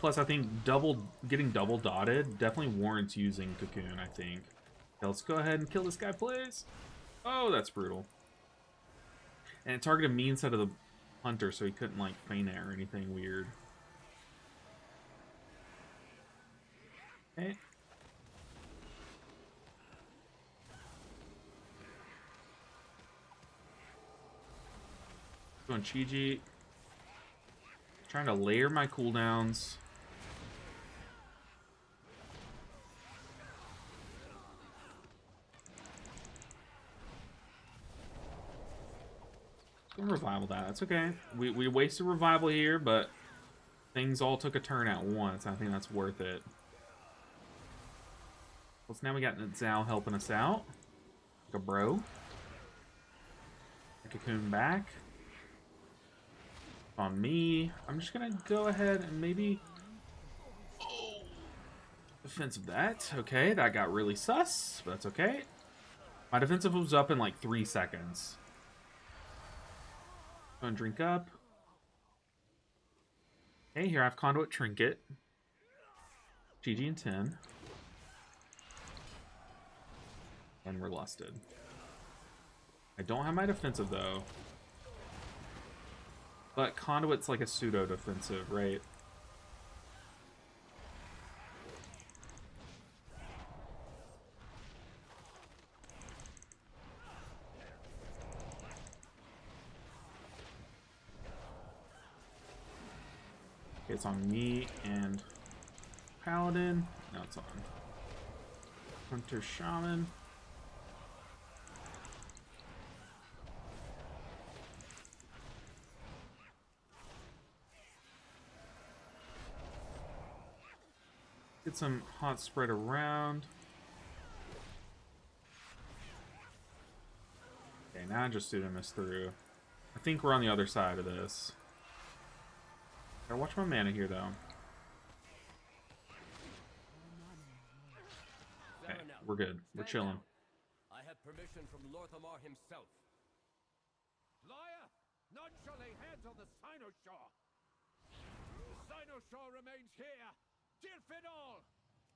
Plus, I think getting double dotted definitely warrants using Cocoon, I think. Okay, let's go ahead and kill this guy, please. Oh, that's brutal. And it targeted me instead of the hunter, so he couldn't, like, feint it or anything weird. Okay. Going Chi-Ji. Trying to layer my cooldowns. Revival that. That's okay. We wasted revival here, but things all took a turn at once. I think that's worth it. So now we got Zhao helping us out. Like a bro. Cocoon back. On me. I'm just gonna go ahead and maybe... Oh. Defensive that. Okay, that got really sus, but that's okay. My defensive was up in like 3 seconds. Go and drink up. Okay, here I have Conduit Trinket. GG and 10. And we're lusted. I don't have my defensive though. But Conduit's like a pseudo defensive, right? It's on me and Paladin. No, it's on Hunter Shaman. Get some hot spread around. Okay, now I just student this through. I think we're on the other side of this. Gotta watch my mana here, though. Okay, we're good. We're chilling. I have permission from Lorthamar himself. Liar! None shall lay hands on the Cynosure! The Cynosure remains here! Kill all!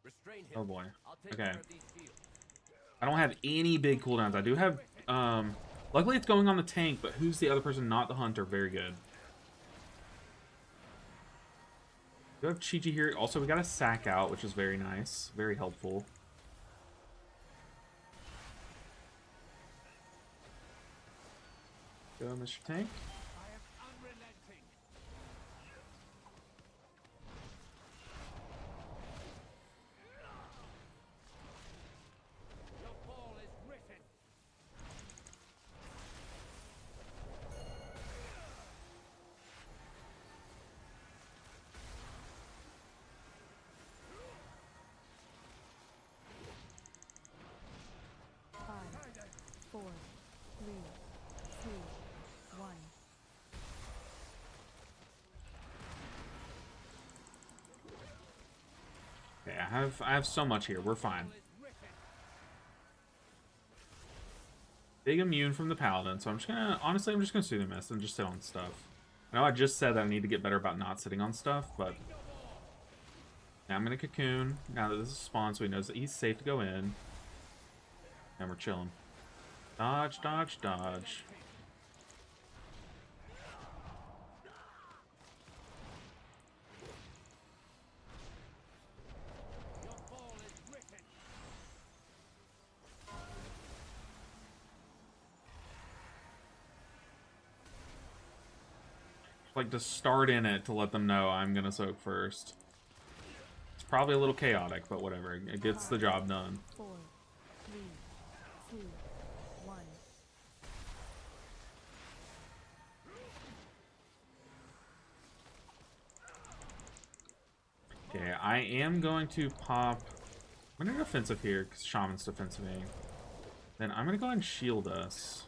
Restrain him. Oh boy. I'll take Okay. care of these fields. I don't have any big cooldowns. I do have, luckily it's going on the tank, but who's the other person not the hunter? Very good. We have Chi-Ji here. Also, we got a sack out, which is very nice. Very helpful. Go, Mr. Tank. I am unrelenting! Your fall is written! Five, 4, 3, 2, 1. Okay, I have so much here. We're fine. Big immune from the paladin, so I'm just gonna I'm just gonna pseudo miss and just sit on stuff. I know I just said that I need to get better about not sitting on stuff, but now I'm gonna cocoon. Now that this is spawn, so he knows that he's safe to go in. And we're chilling. Dodge, dodge, dodge. Like to start in it to let them know I'm gonna soak first. It's probably a little chaotic, but whatever. It gets the job done. 4, 3, 2, 1. Okay, I am going to pop... I'm going to defensive here, because Shaman's defensiving. Then I'm going to go ahead and shield us.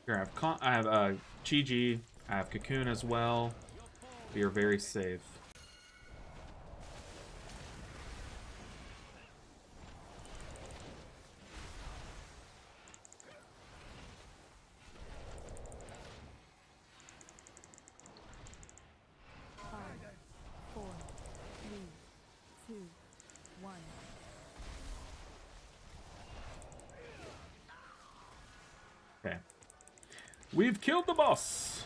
Here, I have Chi-Ji. I have Cocoon as well. We are very safe. Five, 4, 3, 2, 1. Okay. We've killed the boss!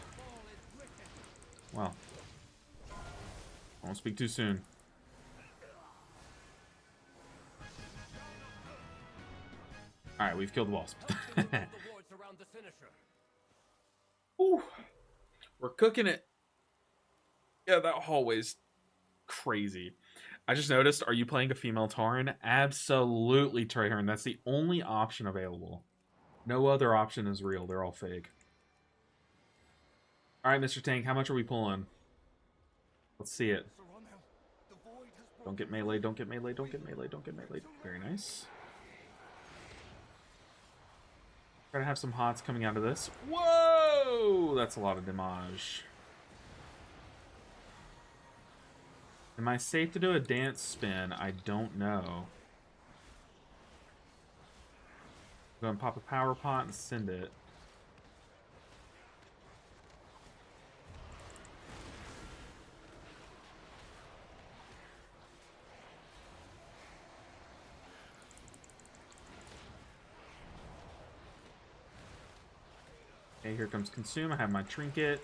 Well. I won't speak too soon. Alright, we've killed the boss. The wards around the finisher. Ooh, we're cooking it. Yeah, that hallway's crazy. I just noticed, are you playing a female Tauren? Absolutely Traherne. That's the only option available. No other option is real. They're all fake. Alright, Mr. Tank, how much are we pulling? Let's see it. Don't get melee, don't get melee, don't get melee, don't get melee. Very nice. Try to have some hots coming out of this. Whoa! That's a lot of damage. Am I safe to do a dance spin? I don't know. Go and pop a power pot and send it. Okay, here comes Consume. I have my trinket.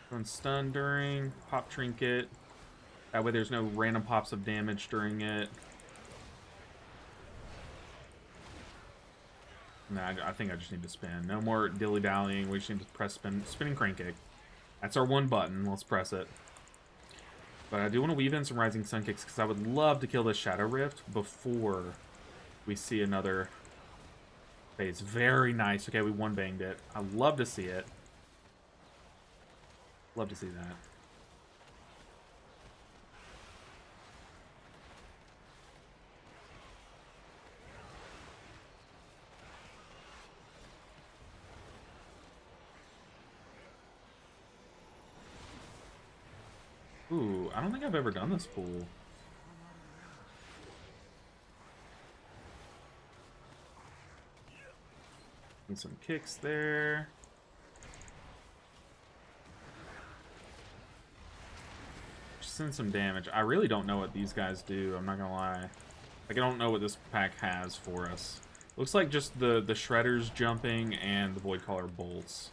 Going stun during. Pop trinket. That way there's no random pops of damage during it. Nah, I think I just need to spin. No more dilly-dallying. We just need to press spin and crank kick. That's our one button. Let's press it. But I do want to weave in some Rising Sun kicks because I would love to kill this Shadow Rift before we see another phase. Very nice. Okay, we one-banged it. I love to see it. Love to see that. Ooh, I don't think I've ever done this pool. Need some kicks there. Just send some damage. I really don't know what these guys do. I'm not gonna lie. Like, I don't know what this pack has for us. Looks like just the shredders jumping and the void caller bolts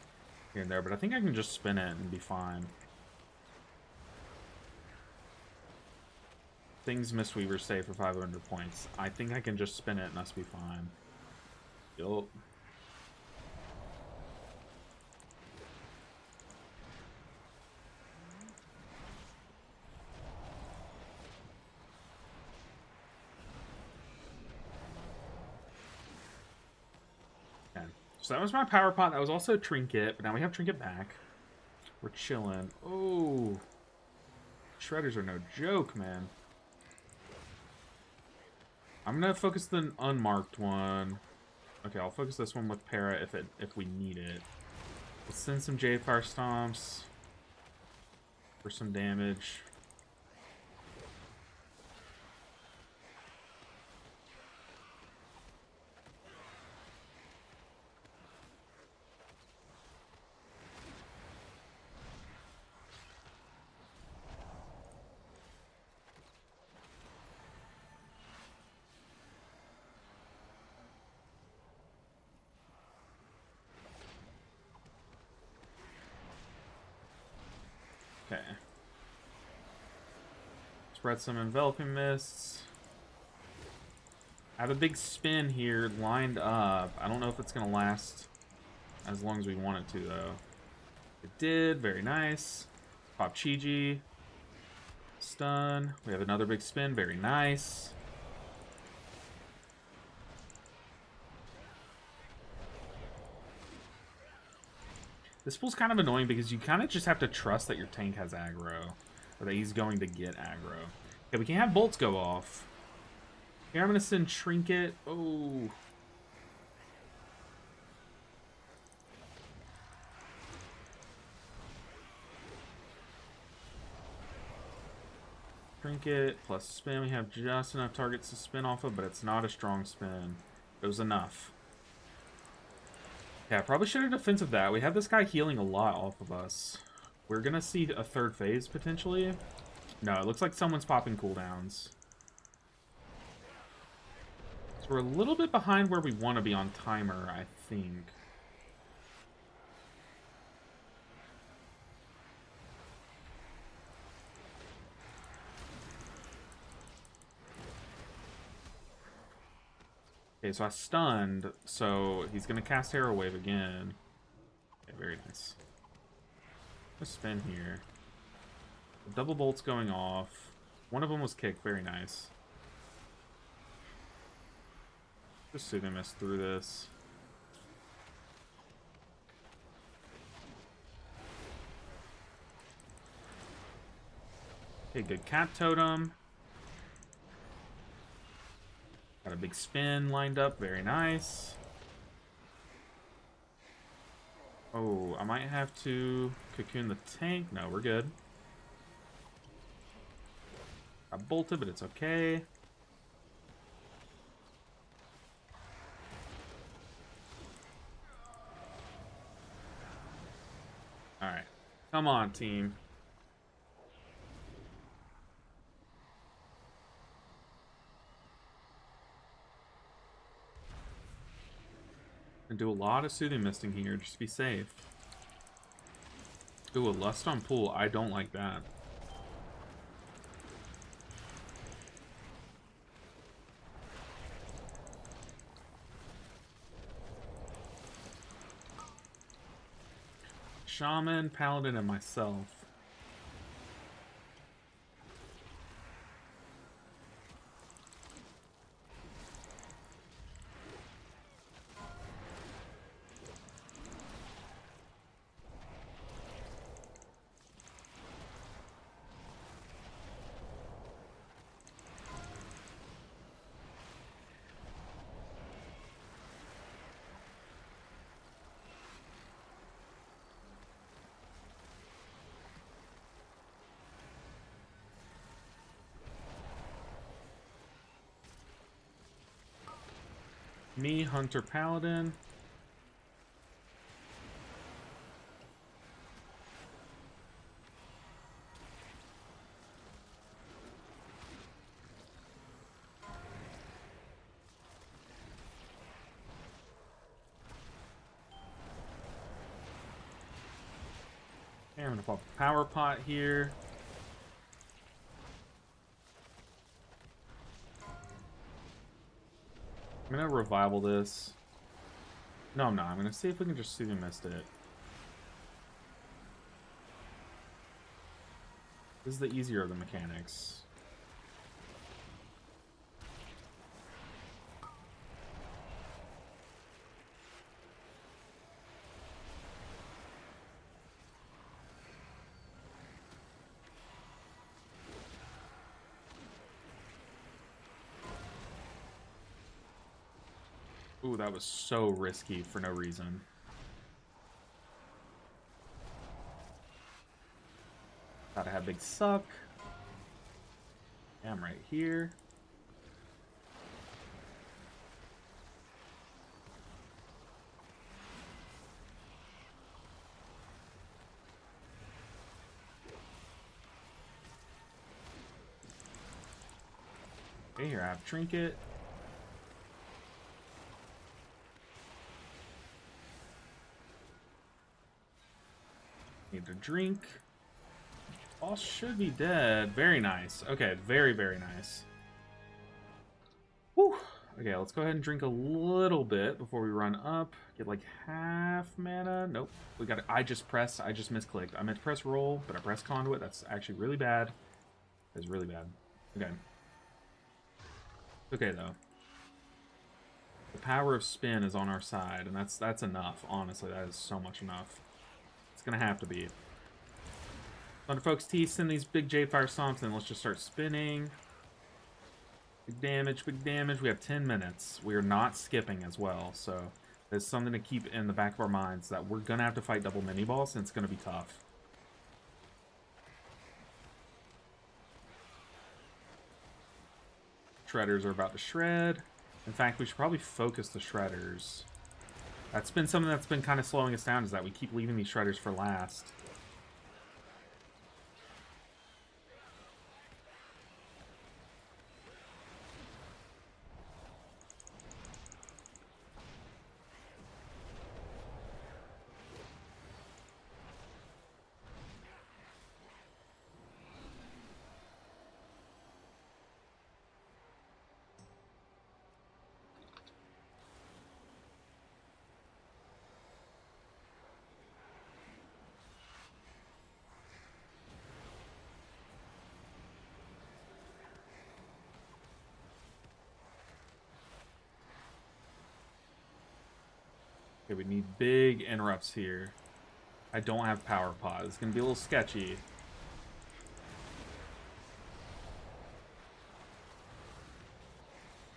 here and there, but I think I can just spin it and be fine. Things Mistweaver say for 500 points. I think I can just spin it and us be fine. Yup. Okay. So that was my power pot. That was also Trinket, but now we have Trinket back. We're chilling. Oh. Shredders are no joke, man. I'm gonna focus the unmarked one. Okay, I'll focus this one with Para if we need it. Let's send some Jade Fire Stomps for some damage. Okay. Spread some enveloping mists. I have a big spin here lined up. I don't know if it's going to last as long as we want it to, though. It did. Very nice. Pop Chi-Ji. Stun. We have another big spin. Very nice. This pool's kind of annoying because you kind of just have to trust that your tank has aggro. Or that he's going to get aggro. Okay, we can have bolts go off. Here, I'm going to send Trinket. Oh. Trinket plus spin. We have just enough targets to spin off of, but it's not a strong spin. It was enough. Yeah, probably should have defensive that. We have this guy healing a lot off of us. We're gonna see a third phase, potentially. No, it looks like someone's popping cooldowns. So we're a little bit behind where we want to be on timer, I think. Okay, so I stunned, so he's going to cast Hero Wave again. Okay, very nice. Let's spin here. The double bolt's going off. One of them was kicked, very nice. Just Soothing Mist through this. Okay, good Cat Totem. Got a big spin lined up, very nice. Oh, I might have to cocoon the tank. No, we're good. I bolted, but it's okay. Alright. Come on, team. And do a lot of Soothing Misting here, just to be safe. Ooh, a Lust on Pool. I don't like that. Shaman, Paladin, and myself. Me, Hunter, Paladin. Okay, I'm gonna pop a power pot here. I'm gonna revival this. No, I'm not. I'm gonna see if we can just Soothing Mist it. This is the easier of the mechanics. Ooh, that was so risky for no reason. Thought I had big suck. Yeah, I'm right here. Okay, here I have Trinket. Need to drink. Boss should be dead. Very nice. Okay, very, very nice. Whew. Okay, let's go ahead and drink a little bit before we run up. Get like half mana. Nope. We got it. I just misclicked. I meant to press roll, but I pressed conduit. That's actually really bad. That's really bad. Okay. Okay, though. The power of spin is on our side, and that's enough. Honestly, that is so much enough. It's gonna have to be. Thunder Folks T, send these big Jade Fire Stomps, and let's just start spinning. Big damage, big damage. We have 10 minutes. We are not skipping as well, so there's something to keep in the back of our minds that we're gonna have to fight double mini boss, and it's gonna be tough. Shredders are about to shred. In fact, we should probably focus the shredders. That's been something that's been kind of slowing us down, is that we keep leaving these shredders for last. Okay, we need big interrupts here. I don't have power pod. It's going to be a little sketchy.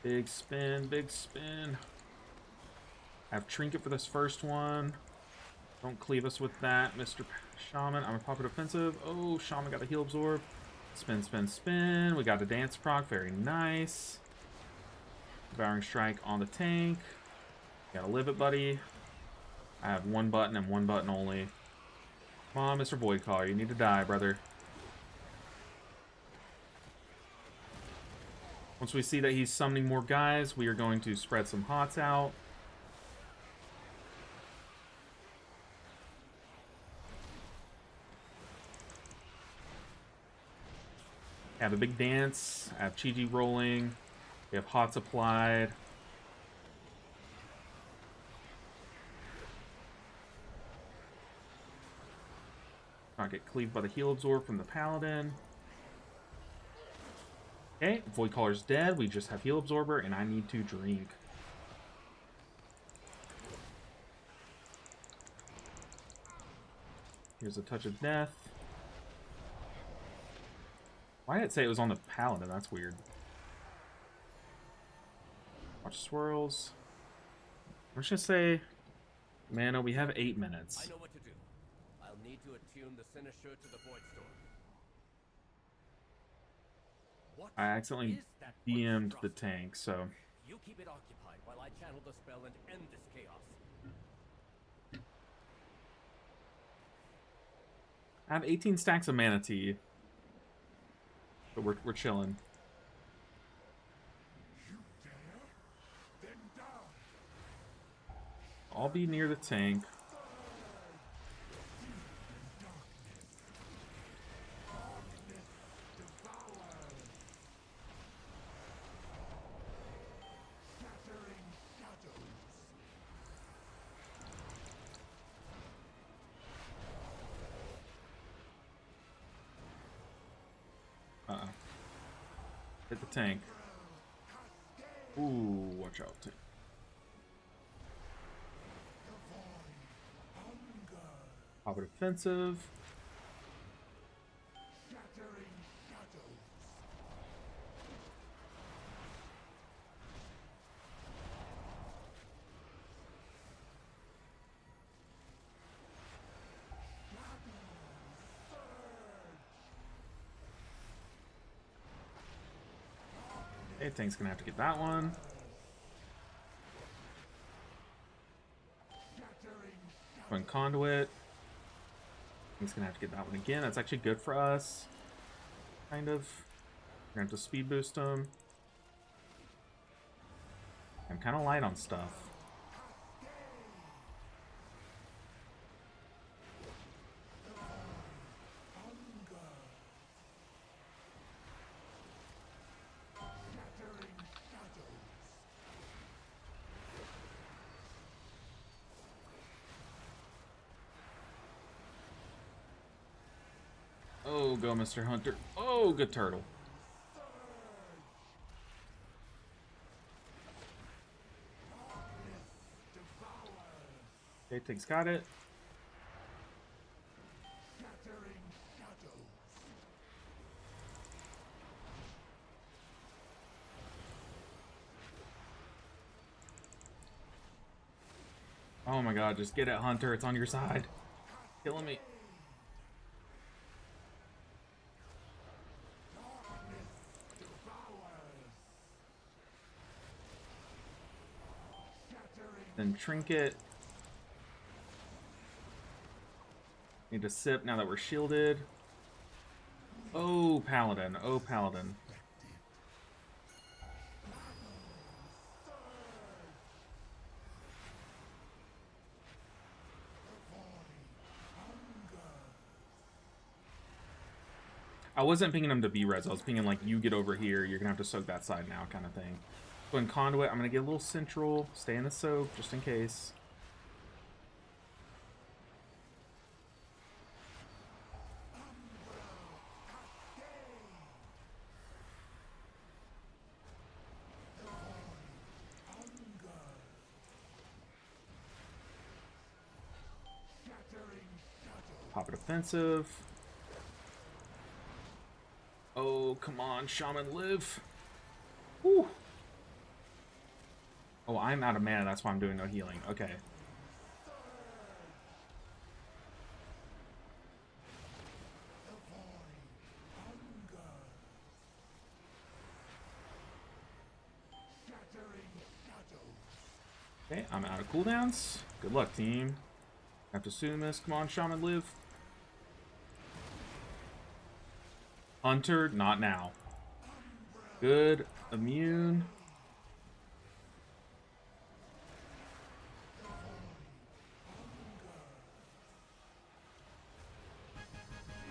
Big spin, big spin. I have trinket for this first one. Don't cleave us with that, Mr. Shaman. I'm going to pop it offensive. Oh, Shaman got a heal absorb. Spin, spin, spin. We got a dance proc. Very nice. Devouring strike on the tank. Gotta live it, buddy. I have one button and one button only. Come on, Mr. Voidcaller. You need to die, brother. Once we see that he's summoning more guys, we are going to spread some hots out. I have a big dance. I have Chi-Ji rolling. We have hots applied. Not get cleaved by the heal absorb from the paladin. Okay, Voidcaller's dead. We just have heal absorber, and I need to drink. Here's a touch of death. Why did it say it was on the paladin? That's weird. Watch swirls. I'm just gonna say, mana. We have 8 minutes. I know what to do. I'll need to attune the Cynosure to the Void Storm. What I accidentally is that DM'd the monstrosity? tank, so You keep it occupied while I channel the spell and end this chaos. I have 18 stacks of mana tea. But we're chilling. I'll be near the tank. Hit the tank. Ooh, watch out. Pop it offensive. Okay, tank's gonna have to get that one. Going conduit. He's gonna have to get that one again. That's actually good for us. Kind of. We're gonna have to speed boost him. I'm kind of light on stuff. Oh, go, Mr. Hunter. Oh, good turtle. Okay, Tig's got it. Oh my god, just get it, Hunter. It's on your side. Killing me. trinket. Need to sip now that we're shielded. Oh, Paladin. Oh, Paladin. I wasn't pinging him to B-res. I was pinging like, you get over here. You're going to have to soak that side now kind of thing. So in Conduit, I'm going to get a little central. Stay in the soak just in case. Pop it offensive. Oh, come on, Shaman, live. Whew. Oh, I'm out of mana. That's why I'm doing no healing. Okay. Okay, I'm out of cooldowns. Good luck, team. Have to assume this. Come on, Shaman, live. Hunter, not now. Good. Immune.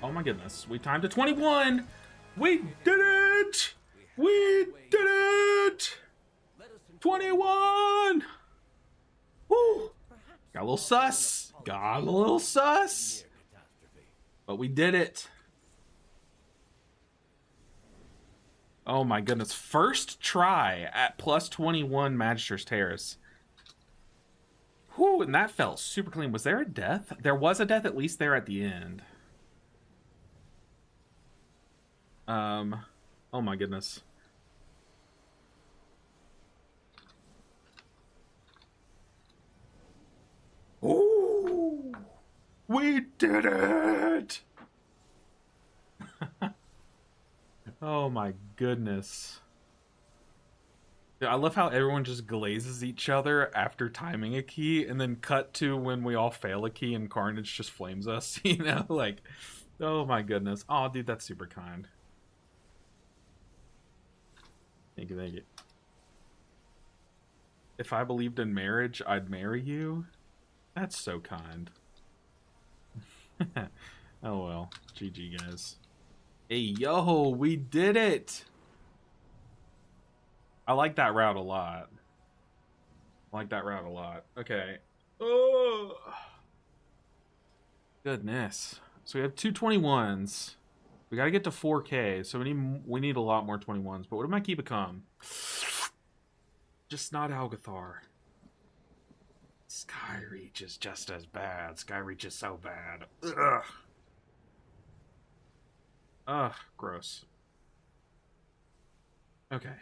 Oh my goodness. We timed to 21! We did it! We did it! 21! Woo! Got a little sus. Got a little sus. But we did it. Oh my goodness. First try at plus 21 Magister's Terrace. Whew, and that felt super clean. Was there a death? There was a death at least there at the end. Oh my goodness. Ooh! We did it! Oh my goodness. Yeah, I love how everyone just glazes each other after timing a key and then cut to when we all fail a key and Carnage just flames us, you know? Like, oh my goodness. Oh, dude, that's super kind. Thank you, thank you. If I believed in marriage, I'd marry you? That's so kind. Oh well. GG, guys. Hey, yo, we did it! I like that route a lot. I like that route a lot. Okay. Oh! Goodness. So we have two 21s. We gotta get to 4K, so we need a lot more 21s. But what am I keep become? Just not Algathar. Skyreach is just as bad. Skyreach is so bad. Ugh. Ugh, gross. Okay.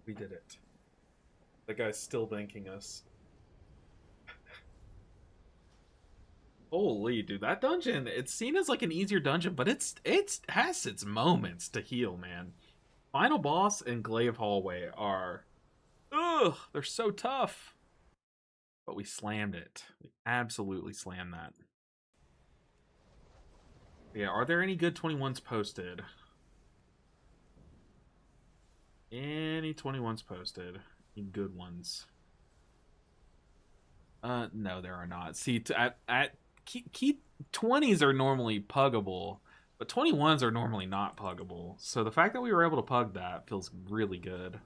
We did it. The guy's still thanking us. Holy, dude, that dungeon, it's seen as like an easier dungeon, but it has its moments to heal, man. Final boss and Glaive Hallway are... Ugh, they're so tough. But we slammed it. We absolutely slammed that. Yeah, are there any good 21s posted? Any 21s posted? Any good ones? No, there are not. See, key 20s are normally puggable, but 21s are normally not puggable. So the fact that we were able to pug that feels really good.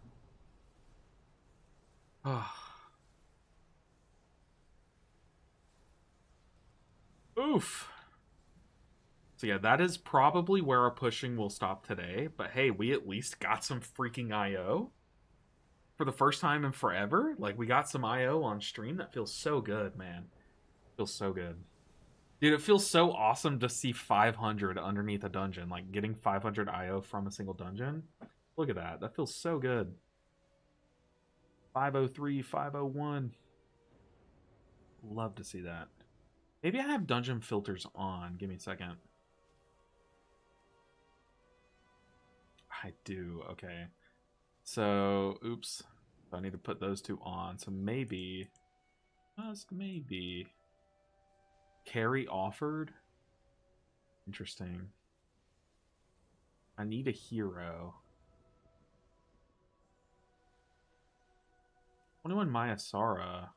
Oof. So yeah, that is probably where our pushing will stop today. But hey, we at least got some freaking IO. For the first time in forever. Like, we got some IO on stream. That feels so good, man. Feels so good. Dude, it feels so awesome to see 500 underneath a dungeon. Like, getting 500 IO from a single dungeon. Look at that. That feels so good. 503, 501. Love to see that. Maybe I have dungeon filters on. Give me a second. I do. Okay. So, oops. So I need to put those two on. So maybe, just maybe, carry offered. Interesting. I need a hero. 21 Mayasara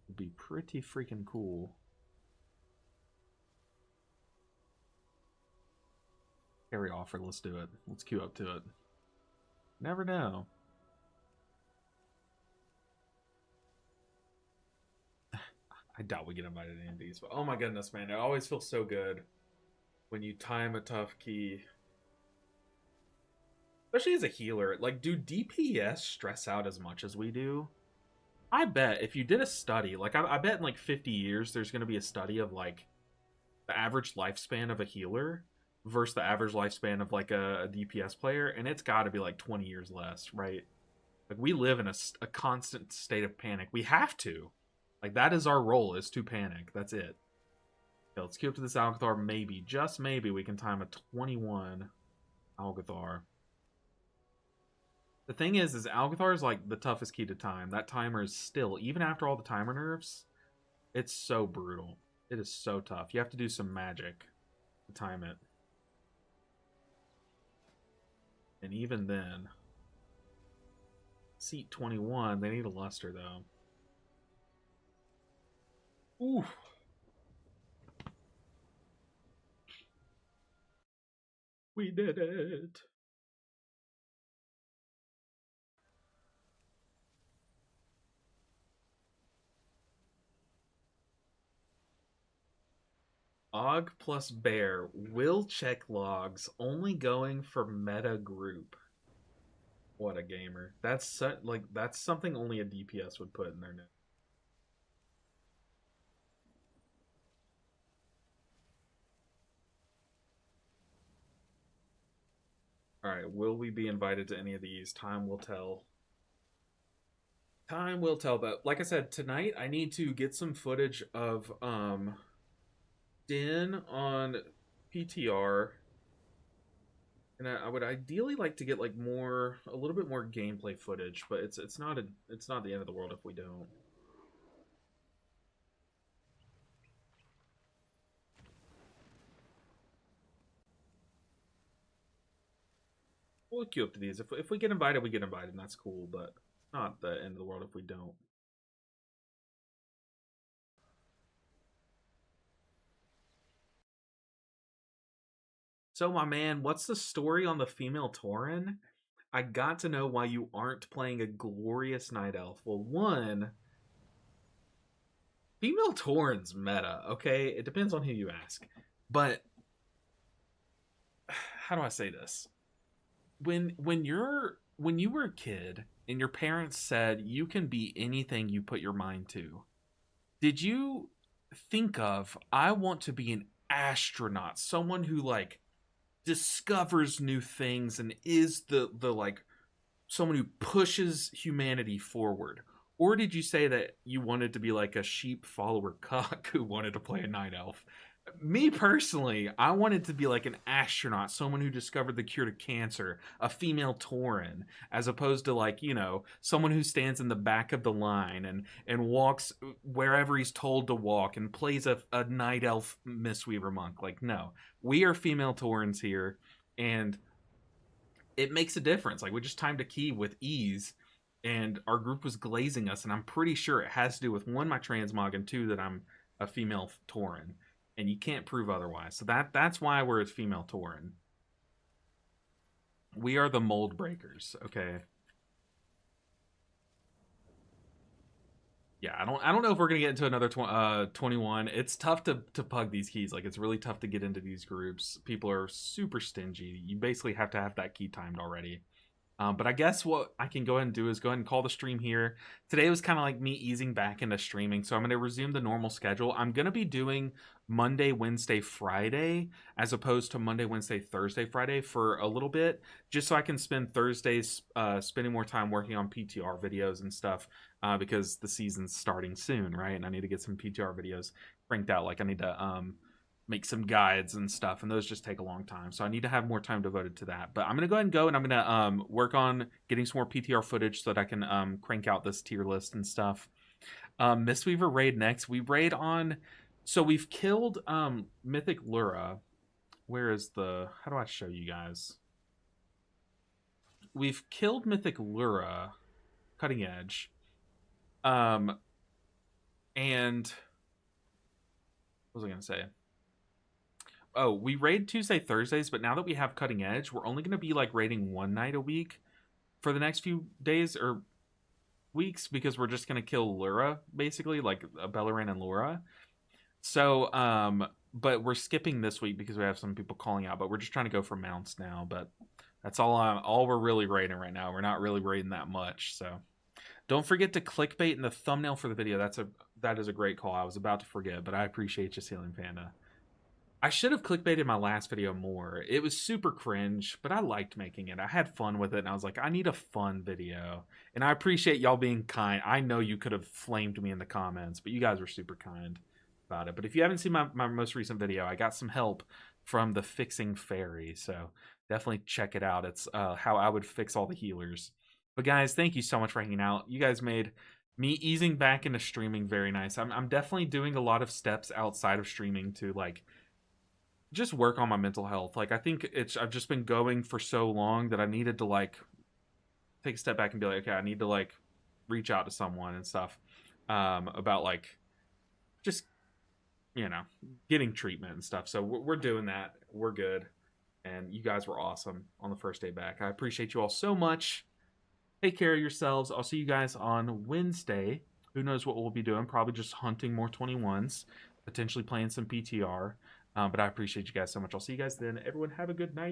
would be pretty freaking cool. Carry offer, let's do it. Let's queue up to it. Never know. I doubt we get invited to any of these, but oh my goodness, man, it always feels so good when you time a tough key. Especially as a healer. Like, do DPS stress out as much as we do? I bet if you did a study, like I bet in like 50 years there's going to be a study of like the average lifespan of a healer versus the average lifespan of like a DPS player, and it's got to be like 20 years less, right? Like, we live in a constant state of panic. We have to. Like, that is our role, is to panic. That's it. Okay, let's queue up to this Alcathar. Maybe, just maybe, we can time a 21 Alcathar. The thing is Alcathar is like the toughest key to time. That timer is still, even after all the timer nerfs, it's so brutal. It is so tough. You have to do some magic to time it. And even then, seat 21, they need a luster though. Ooh. We did it. Og plus Bear will check logs, only going for meta group. What a gamer. That's that's something only a DPS would put in their name. Alright, will we be invited to any of these? Time will tell. Time will tell. But like I said, tonight I need to get some footage of Din on PTR. And I would ideally like to get like a little bit more gameplay footage, but it's not the end of the world if we don't. We'll queue up to these. If we get invited, we get invited, and that's cool, but not the end of the world if we don't. So, my man, what's the story on the female Tauren? I got to know why you aren't playing a glorious Night Elf. Well, one, female Tauren's meta, okay? It depends on who you ask. But, how do I say this? When you were a kid and your parents said you can be anything you put your mind to, did you think of, I want to be an astronaut, someone who like discovers new things and is the like someone who pushes humanity forward? Or did you say that you wanted to be like a sheep follower cuck who wanted to play a night elf? Me personally, I wanted to be like an astronaut, someone who discovered the cure to cancer, a female Tauren, as opposed to like, you know, someone who stands in the back of the line and walks wherever he's told to walk and plays a night elf Mistweaver monk. Like, no, we are female Taurens here, and it makes a difference. Like, we just timed a key with ease, and our group was glazing us, and I'm pretty sure it has to do with, one, my transmog, and two, that I'm a female Tauren. And you can't prove otherwise. So that's why we're a female Tauren. We are the mold breakers, okay? Yeah, I don't know if we're gonna get into another 21. It's tough to pug these keys. Like, it's really tough to get into these groups. People are super stingy. You basically have to have that key timed already. But I guess what I can go ahead and do is go ahead and call the stream here. Today was kind of like me easing back into streaming, so I'm going to resume the normal schedule. I'm going to be doing Monday, Wednesday, Friday, as opposed to Monday, Wednesday, Thursday, Friday for a little bit, just so I can spend Thursdays spending more time working on PTR videos and stuff, because the season's starting soon, right? And I need to get some PTR videos cranked out. Like, I need to make some guides and stuff, and those just take a long time. So I need to have more time devoted to that. But I'm gonna go ahead and go, and I'm gonna work on getting some more PTR footage so that I can crank out this tier list and stuff. Mistweaver raid next. We raid on, so we've killed Mythic Lura. Where is the, how do I show you guys? We've killed Mythic Lura, Cutting Edge. And what was I gonna say? Oh, we raid Tuesday, Thursdays, but now that we have Cutting Edge, we're only gonna be like raiding one night a week for the next few days or weeks, because we're just gonna kill Lura, basically, like Bellerin and Lura. So, but we're skipping this week because we have some people calling out, but we're just trying to go for mounts now. But that's all we're really raiding right now. We're not really raiding that much. So don't forget to clickbait in the thumbnail for the video. That is a great call. I was about to forget, but I appreciate you, Ceiling Panda. I should have clickbaited my last video more. It was super cringe, but I liked making it. I had fun with it, and I was like, I need a fun video. And I appreciate y'all being kind. I know you could have flamed me in the comments, but you guys were super kind about it. But if you haven't seen my most recent video, I got some help from the Fixing Fairy, so definitely check it out. It's how I would fix all the healers. But guys, thank you so much for hanging out. You guys made me easing back into streaming very nice. I'm definitely doing a lot of steps outside of streaming to like just work on my mental health. Like I think I've just been going for so long that I needed to like take a step back and be like, okay, I need to like reach out to someone and stuff about like just, you know, getting treatment and stuff. So we're doing that. We're good. And you guys were awesome on the first day back. I appreciate you all so much. Take care of yourselves. I'll see you guys on Wednesday. Who knows what we'll be doing? Probably just hunting more 21s, potentially playing some PTR. But I appreciate you guys so much. I'll see you guys then. Everyone have a good night.